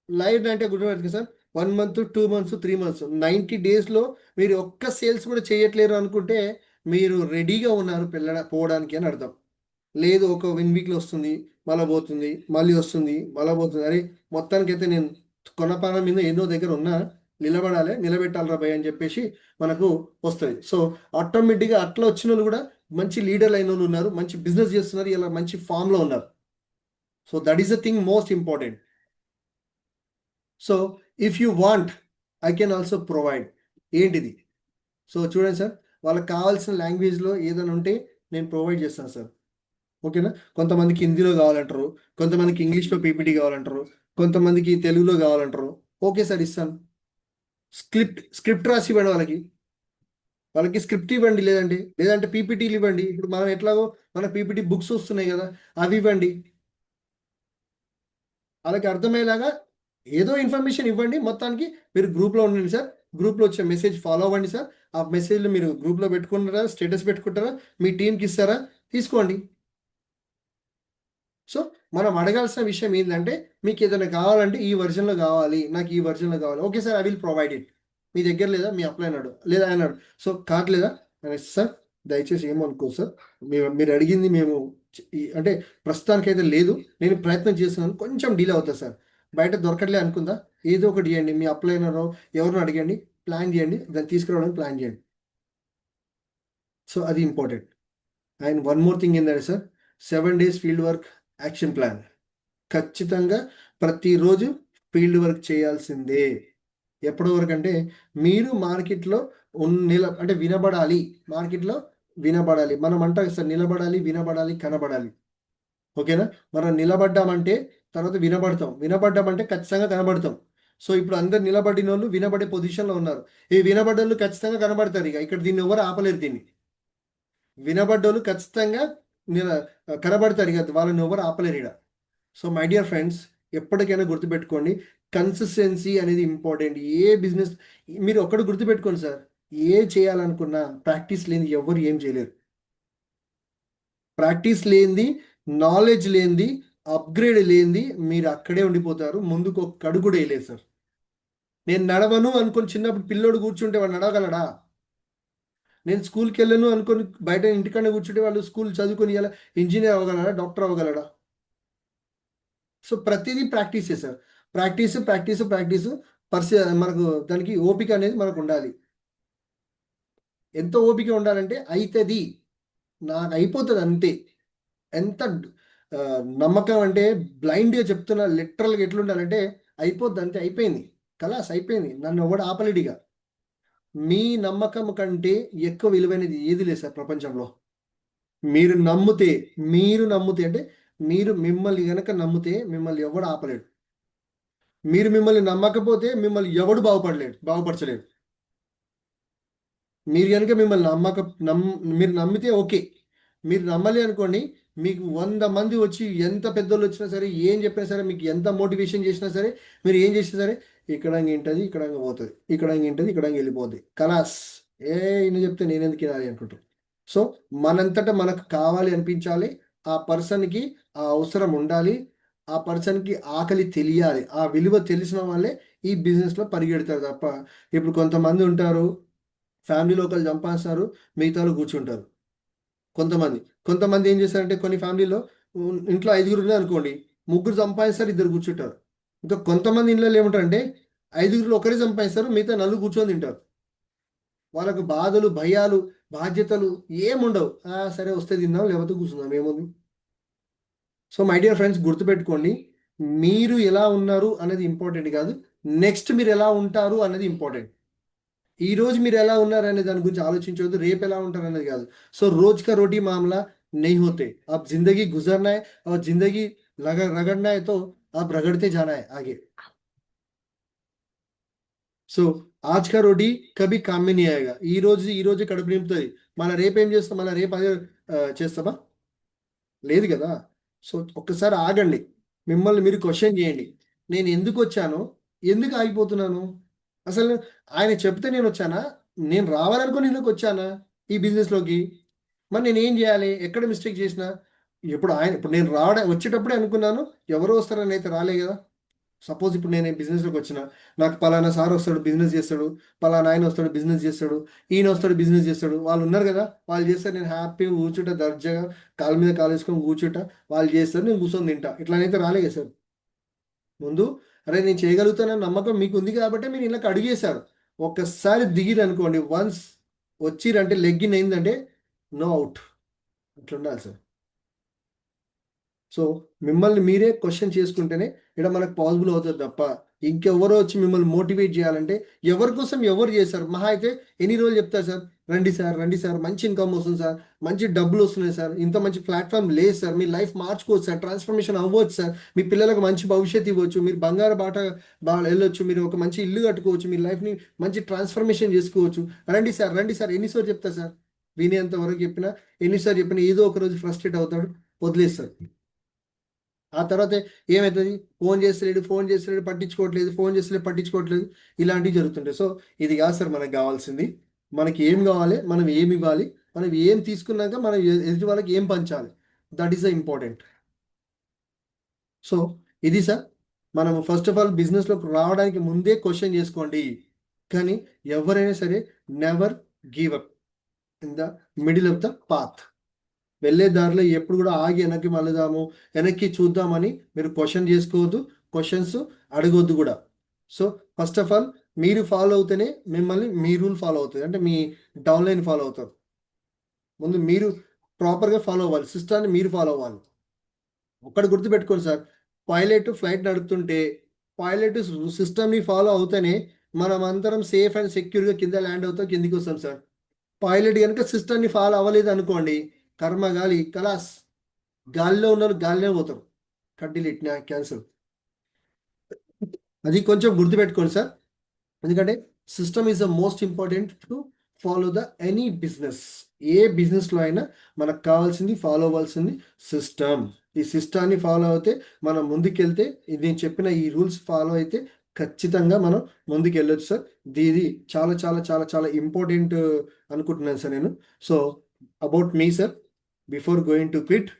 లైవ్ అంటే గుర్తుపెట్టుకోండి సార్, 1 మంత్, 2 మంత్స్, 3 మంత్స్, 90 డేస్లో మీరు ఒక్క సేల్స్ కూడా చేయట్లేరు అనుకుంటే మీరు రెడీగా ఉన్నారు పోవడానికి అని అర్థం. లేదు ఒక 1 వీక్లో వస్తుంది, మళ్ళీ పోతుంది, మళ్ళీ వస్తుంది, మళ్ళీ పోతుంది. అరే మొత్తానికైతే నేను కొనపానం మీద ఎన్నో దగ్గర ఉన్నా, నిలబడాలి, నిలబెట్టాలరా భయ్ అని చెప్పేసి మనకు వస్తుంది. సో ఆటోమేటిక్గా అట్లా వచ్చిన వాళ్ళు కూడా మంచి లీడర్లు అయిన వాళ్ళు ఉన్నారు, మంచి బిజినెస్ చేస్తున్నారు, ఇలా మంచి ఫామ్లో ఉన్నారు. So that is the thing most important. So if you want I can also provide. ఏంటిది? సో చూడండి సార్, వాళ్ళకి కావాల్సిన లాంగ్వేజ్లో ఏదైనా ఉంటే నేను ప్రొవైడ్ చేస్తాను సార్. ఓకేనా? కొంతమందికి హిందీలో కావాలంటారు, కొంతమందికి ఇంగ్లీష్లో పీపీటీ కావాలంటారు, కొంతమందికి తెలుగులో కావాలంటారు. ఓకే సార్, ఇస్తాను. స్క్రిప్ట్ రాసి ఇవ్వండి వాళ్ళకి స్క్రిప్ట్ ఇవ్వండి, లేదంటే పీపీటీలు ఇవ్వండి. ఇప్పుడు మనం ఎట్లాగో మన పీపీటీ బుక్స్ వస్తున్నాయి కదా, అవి ఇవ్వండి. వాళ్ళకి అర్థమయ్యేలాగా ఏదో ఇన్ఫర్మేషన్ ఇవ్వండి. మొత్తానికి మీరు గ్రూప్లో ఉండండి సార్, గ్రూప్లో వచ్చే మెసేజ్ ఫాలో అవ్వండి సార్. ఆ మెసేజ్లు మీరు గ్రూప్లో పెట్టుకుంటారా, స్టేటస్ పెట్టుకుంటారా, మీ టీంకి ఇస్తారా, తీసుకోండి. సో మనం అడగాల్సిన విషయం ఏంటంటే, మీకు ఏదైనా కావాలంటే ఈ వర్జన్లో కావాలి, నాకు ఈ వర్జన్లో కావాలి. Okay sir, I will provide it. మీ దగ్గర లేదా, మీ అప్లై అన్నాడు, లేదా అన్నాడు, సో కావట్లేదా సార్, దయచేసి ఏమనుకో సార్, మీరు అడిగింది మేము అంటే ప్రస్తుతానికైతే లేదు, నేను ప్రయత్నం చేస్తున్నాను, కొంచెం డీలే అవుతుంది సార్, బయట దొరకట్లే అనుకుందా, ఏదో ఒకటి చేయండి, మీ అప్లై అయినారో ఎవరిని అడగండి, ప్లాన్ చేయండి, దాన్ని తీసుకురావడానికి ప్లాన్ చేయండి. సో అది important. And one more thing ఏంటంటే sir, 7 days field work action plan. ఖచ్చితంగా ప్రతిరోజు ఫీల్డ్ వర్క్ చేయాల్సిందే. ఎప్పటి వరకు అంటే మీరు మార్కెట్లో అంటే వినబడాలి, మార్కెట్లో వినబడాలి. మనం అంటాం సార్, నిలబడాలి, వినబడాలి, కనబడాలి. ఓకేనా? మనం నిలబడ్డామంటే తర్వాత వినబడ్డామంటే ఖచ్చితంగా కనబడతాం. సో ఇప్పుడు అందరు నిలబడిన వాళ్ళు వినబడే పొజిషన్లో ఉన్నారు. ఈ వినబడ్డోళ్ళు ఖచ్చితంగా కనబడతారు. ఇక ఇక్కడ దీన్ని ఎవరు ఆపలేరు. దీన్ని వినబడ్డోళ్ళు ఖచ్చితంగా కనబడతారు. ఇక వాళ్ళని ఎవరు ఆపలేరు ఇక్కడ. సో మై డియర్ ఫ్రెండ్స్, ఎప్పటికైనా గుర్తుపెట్టుకోండి, కన్సిస్టెన్సీ అనేది ఇంపార్టెంట్. ఏ బిజినెస్ మీరు ఒక్కటి గుర్తుపెట్టుకోండి సార్, ఏ చేయాలనుకున్నా ప్రాక్టీస్ లేనిది ఎవరు ఏం చేయలేరు. ప్రాక్టీస్ లేనిది, నాలెడ్జ్ లేనిది, అప్గ్రేడ్ లేనిది మీరు అక్కడే ఉండిపోతారు. ముందుకు ఒక అడుగు కూడా వేయలేదు సార్. నేను నడవను అనుకొని చిన్నప్పుడు పిల్లోడు కూర్చుంటే వాడు నడవగలడా? నేను స్కూల్కి వెళ్ళను అనుకొని బయట ఇంటికన్నా కూర్చుంటే వాళ్ళు స్కూల్ చదువుకొని ఇలా ఇంజనీర్ అవ్వగలడా, డాక్టర్ అవ్వగలడా? సో ప్రతిదీ ప్రాక్టీస్ చేశారు. ప్రాక్టీస్ మనకు దానికి ఓపిక అనేది మనకు ఉండాలి. ఎంత ఓపిక ఉండాలంటే అవుతుంది, నాకు అయిపోతుంది అంతే. ఎంత నమ్మకం అంటే బ్లైండ్గా చెప్తున్నా, లిటరల్గా ఎట్లుండాలంటే అయిపోద్ది అంతే, అయిపోయింది, కలాస్ అయిపోయింది, నన్ను ఎవడు ఆపలేడిగా. మీ నమ్మకం కంటే ఎక్కువ విలువైనది ఏది లేదు సార్ ప్రపంచంలో. మీరు నమ్మితే అంటే మీరు మిమ్మల్ని కనుక నమ్మితే మిమ్మల్ని ఎవడు ఆపలేడు. మీరు మిమ్మల్ని నమ్మకపోతే మిమ్మల్ని ఎవడు బాగుపరచలేడు. మీరు కనుక మీరు నమ్మితే ఓకే. మీరు నమ్మలే అనుకోండి, మీకు 100 మంది వచ్చి ఎంత పెద్దోళ్ళు వచ్చినా సరే, ఏం చెప్పినా సరే, మీకు ఎంత మోటివేషన్ చేసినా సరే, మీరు ఏం చేసినా సరే, ఇక్కడ ఏంటది, ఇక్కడ పోతుంది, ఇక్కడ ఏంటది, ఇక్కడ వెళ్ళిపోద్ది, కలాస్. ఈయన చెప్తే నేనెందుకు వినాలి అనుకుంటారు. సో మనంతటా మనకు కావాలి అనిపించాలి, ఆ పర్సన్కి ఆ అవసరం ఉండాలి, ఆ పర్సన్కి ఆకలి తెలియాలి. ఆ విలువ తెలిసిన వాళ్ళే ఈ బిజినెస్లో పరిగెడతారు తప్ప, ఇప్పుడు కొంతమంది ఉంటారు ఫ్యామిలీలో ఒకళ్ళు సంపాదిస్తారు, మిగతాలో కూర్చుంటారు. కొంతమంది ఏం చేస్తారంటే, కొన్ని ఫ్యామిలీలో ఇంట్లో 5గురు ఉన్నారు అనుకోండి, 3 సంపాదిస్తారు, 2 కూర్చుంటారు. ఇంకా కొంతమంది ఇంట్లో ఏమంటారంటే 5గురులో ఒకరే సంపాదిస్తారు, మిగతా 4 కూర్చొని తింటారు. వాళ్ళకు బాధలు, భయాలు, బాధ్యతలు ఏముండవు. సరే వస్తే తిందాం, లేకపోతే కూర్చుందాం, ఏముంది. సో మై డియర్ ఫ్రెండ్స్, గుర్తుపెట్టుకోండి, మీరు ఎలా ఉన్నారు అనేది ఇంపార్టెంట్ కాదు, నెక్స్ట్ మీరు ఎలా ఉంటారు అనేది ఇంపార్టెంట్. ఈ రోజు మీరు ఎలా ఉన్నారు అనే దాని గురించి ఆలోచించవద్దు, రేపు ఎలా ఉంటారు అనేది కాదు. సో రోజ్ కా రోటీ మామలా नहीं होते, अब जिंदगी गुजरना है और जिंदगी रगड़ना है, तो अब रगड़ते जाना है आगे. సో ఆజ్ కా రోటీ కభీ కామ్ మే నీ ఆయేగా. ఈ రోజు కడుపు నింపుతుంది, మళ్ళీ రేపు ఏం చేస్తాం, మళ్ళీ రేపు అదే చేస్తామా? లేదు కదా. సో ఒక్కసారి ఆగండి, మిమ్మల్ని మీరు క్వశ్చన్ చేయండి, నేను ఎందుకు వచ్చాను, ఎందుకు ఆగిపోతున్నాను, అసలు ఆయన చెప్తే నేను వచ్చానా, నేను రావాలనుకుని ఎందుకు వచ్చానా ఈ బిజినెస్లోకి, మరి నేను ఏం చేయాలి, ఎక్కడ మిస్టేక్ చేసిన, ఇప్పుడు నేను వచ్చేటప్పుడే అనుకున్నాను ఎవరో వస్తారని అయితే రాలే కదా. సపోజ్ ఇప్పుడు నేను బిజినెస్లోకి వచ్చిన, నాకు పలానా సార్ వస్తాడు బిజినెస్ చేస్తాడు, పలానా ఆయన వస్తాడు బిజినెస్ చేస్తాడు, ఈయన వస్తాడు బిజినెస్ చేస్తాడు, వాళ్ళు ఉన్నారు కదా, వాళ్ళు చేస్తారు, నేను హ్యాపీగా కూర్చుంట దర్జాగా కాలు మీద కాలు వేసుకొని కూర్చుంట, వాళ్ళు చేస్తారు, నేను కూర్చొని తింటా. ఇట్లానైతే రాలే కదా సార్. ముందు అరే నేను చేయగలుగుతానని నమ్మకం మీకు ఉంది కాబట్టి మీరు ఇళ్ళకి అడిగేశారు. ఒక్కసారి దిగిరు అనుకోండి, వన్స్ వచ్చిరంటే లెగ్గిన్ అయిందంటే నో అవుట్. అట్లా ఉండాలి సార్. సో మిమ్మల్ని మీరే క్వశ్చన్ చేసుకుంటేనే ఇక్కడ మనకు పాసిబుల్ అవుతుంది తప్ప ఇంకెవరో వచ్చి మిమ్మల్ని మోటివేట్ చేయాలంటే ఎవరి కోసం ఎవరు చేశారు. మహా అయితే ఎన్ని రోజులు చెప్తారు సార్, రండి సార్ రండి సార్, మంచి ఇన్కమ్ వస్తుంది సార్, మంచి డబ్బులు వస్తున్నాయి సార్, ఇంత మంచి ప్లాట్ఫామ్ లేదు సార్, మీ లైఫ్ మార్చుకోవచ్చు సార్, ట్రాన్స్ఫర్మేషన్ అవ్వచ్చు సార్, మీ పిల్లలకు మంచి భవిష్యత్తు ఇవ్వచ్చు, మీరు బంగారు బాట వెళ్ళొచ్చు, మీరు ఒక మంచి ఇల్లు కట్టుకోవచ్చు, మీ లైఫ్ని మంచి ట్రాన్స్ఫర్మేషన్ చేసుకోవచ్చు. రండి సార్ రండి సార్ ఎన్నిసార్లు చెప్తా సార్, వినేంత వరకు చెప్పినా ఎన్నిసార్లు చెప్పినా ఏదో ఒక రోజు ఫ్రస్ట్రేట్ అవుతాడు, వదిలేస్తాడు. ఆ తర్వాత ఏమవుతుంది, ఫోన్ చేస్తలేడు పట్టించుకోవట్లేదు, ఇలాంటివి జరుగుతుంటాయి. సో ఇది కాదు సార్ మనకు కావాల్సింది. మనకి ఏం కావాలి, మనం ఏమి ఇవ్వాలి, మనం ఏం తీసుకున్నాక మనం ఎదుటి వాళ్ళకి ఏం పంచాలి, that is the important. So ఇది సార్, మనం ఫస్ట్ ఆఫ్ ఆల్ బిజినెస్లోకి రావడానికి ముందే క్వశ్చన్ చేసుకోండి. కానీ ఎవరైనా సరే never give up in the middle of the path. వెళ్ళే దారిలో ఎప్పుడు కూడా ఆగి వెనక్కి చూద్దామని మీరు క్వశ్చన్ చేసుకోవద్దు, క్వశ్చన్స్ అడగొద్దు కూడా. సో ఫస్ట్ ఆఫ్ ఆల్ మీరు ఫాలో అవుతేనే మిమ్మల్ని మీ రూల్ ఫాలో అవుతుంది, అంటే మీ డౌన్లైన్ ఫాలో అవుతారు. ముందు మీరు ప్రాపర్గా ఫాలో అవ్వాలి, సిస్టాన్ని మీరు ఫాలో అవ్వాలి. ఒక్కటి గుర్తుపెట్టుకోండి సార్, పైలట్ ఫ్లైట్ నడుపుతుంటే పైలట్ సిస్టమ్ని ఫాలో అవుతేనే మనం అందరం సేఫ్ అండ్ సెక్యూర్గా కింద ల్యాండ్ అవుతాం, కిందికి వస్తాం సార్. పైలట్ కనుక సిస్టమ్ని ఫాలో అవ్వలేదు అనుకోండి, కర్మ గాలి కలాస్, గాలిలో ఉన్నారు గాలిలో పోతారు, కడ్డీలు క్యాన్సర్. అది కొంచెం గుర్తుపెట్టుకోండి సార్. ఎందుకంటే system is the most important to follow the any business. ఏ బిజినెస్లో అయినా మనకు కావాల్సింది ఫాలో అవ్వాల్సింది సిస్టమ్. ఈ సిస్టాన్ని ఫాలో అయితే మనం ముందుకెళ్తే, నేను చెప్పిన ఈ రూల్స్ ఫాలో అయితే ఖచ్చితంగా మనం ముందుకు వెళ్ళొచ్చు సార్. ఇది చాలా చాలా చాలా చాలా ఇంపార్టెంట్ అనుకుంటున్నాను సార్ నేను. సో అబౌట్ మీ sir, before going to quit,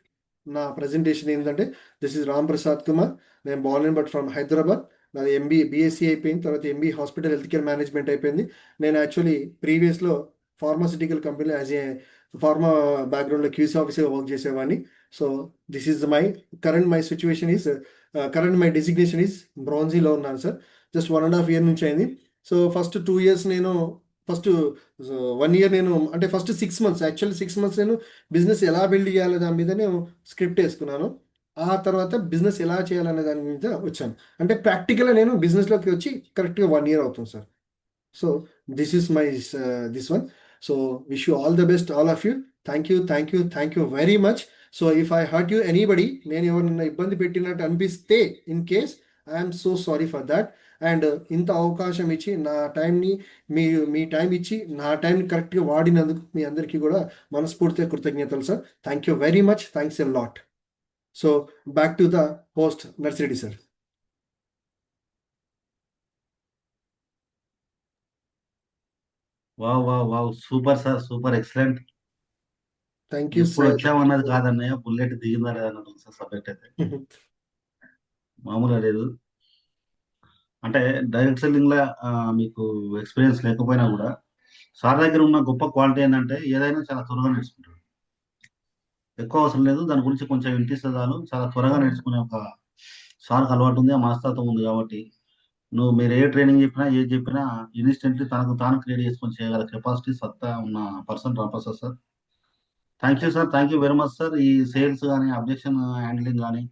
నా ప్రజెంటేషన్ ఏంటంటే, దిస్ ఇస్ రామ్ ప్రసాద్ కుమార్, నేను born and but from Hyderabad. నాది బీఎస్సీ అయిపోయింది, తర్వాత MB hospital health care management అయిపోయింది. నేను యాక్చువల్లీ ప్రీవియస్లో ఫార్మాసిటికల్ కంపెనీలో యాజ్ ఏ ఫార్మా బ్యాక్గ్రౌండ్లో క్యూసీ ఆఫీసర్గా వర్క్ చేసేవాడిని. So this is my situation is my designation is బ్రాంజీలో ఉన్నాను సార్. జస్ట్ 1.5 year నుంచి అయింది. సో ఫస్ట్ 2 years నేను ఫస్ట్ 1 year నేను అంటే ఫస్ట్ 6 months, యాక్చువల్లీ 6 months నేను బిజినెస్ ఎలా బిల్డ్ చేయాలి దాని మీద నేను స్క్రిప్ట్ వేసుకున్నాను. ఆ తర్వాత బిజినెస్ ఎలా చేయాలనే దాని మీద వచ్చాను. అంటే ప్రాక్టికల్గా నేను బిజినెస్లోకి వచ్చి కరెక్ట్గా 1 year అవుతుంది sir. So this is my this one. So wish you all the best all of you. Thank you very much. So if I hurt you anybody, నేను ఎవరినైనా ఇబ్బంది పెట్టినట్టు అనిపిస్తే in case, I'm so sorry for that. And ఇంత అవకాశం ఇచ్చి నా టైంని మీ టైం ఇచ్చి నా టైంని కరెక్ట్గా వాడినందుకు మీ అందరికీ కూడా మనస్ఫూర్తిగా కృతజ్ఞతలు sir. Thank you very much, thanks a lot. So back to the host Narsireddy sir. Wow super sir, super excellent. Thank you ఎప్పుడు సార్. వచ్చామన్నది కాదన్నయ్య, బుల్లెట్ దిగిందా లేదన్నది సార్ సబ్జెక్ట్ అయితే మామూలుగా లేదు. అంటే డైరెక్ట్ సెల్లింగ్ లో మీకు ఎక్స్పీరియన్స్ లేకపోయినా కూడా సార్ దగ్గర ఉన్న గొప్ప క్వాలిటీ ఏంటంటే ఏదైనా చాలా త్వరగా నేర్చుకుంటాడు. ఎక్కువ అవసరం లేదు, దాని గురించి కొంచెం ఇంట్రెస్ట్ చాలు, చాలా త్వరగా నేర్చుకునే ఒక సార్కి అలవాటు ఉంది, ఆ మనస్తత్వం ఉంది. కాబట్టి మీరు ఏ ట్రైనింగ్ చెప్పినా ఏది చెప్పినా ఇన్స్టెంట్లీ తనకు తాను క్రియేట్ చేసుకొని చేయగల కెపాసిటీ సత్తా ఉన్న person Ramprasad sir. Thank you sir, thank you very much sir. ఈ సేల్స్ కానీ అబ్జెక్షన్ హ్యాండ్లింగ్ కానీ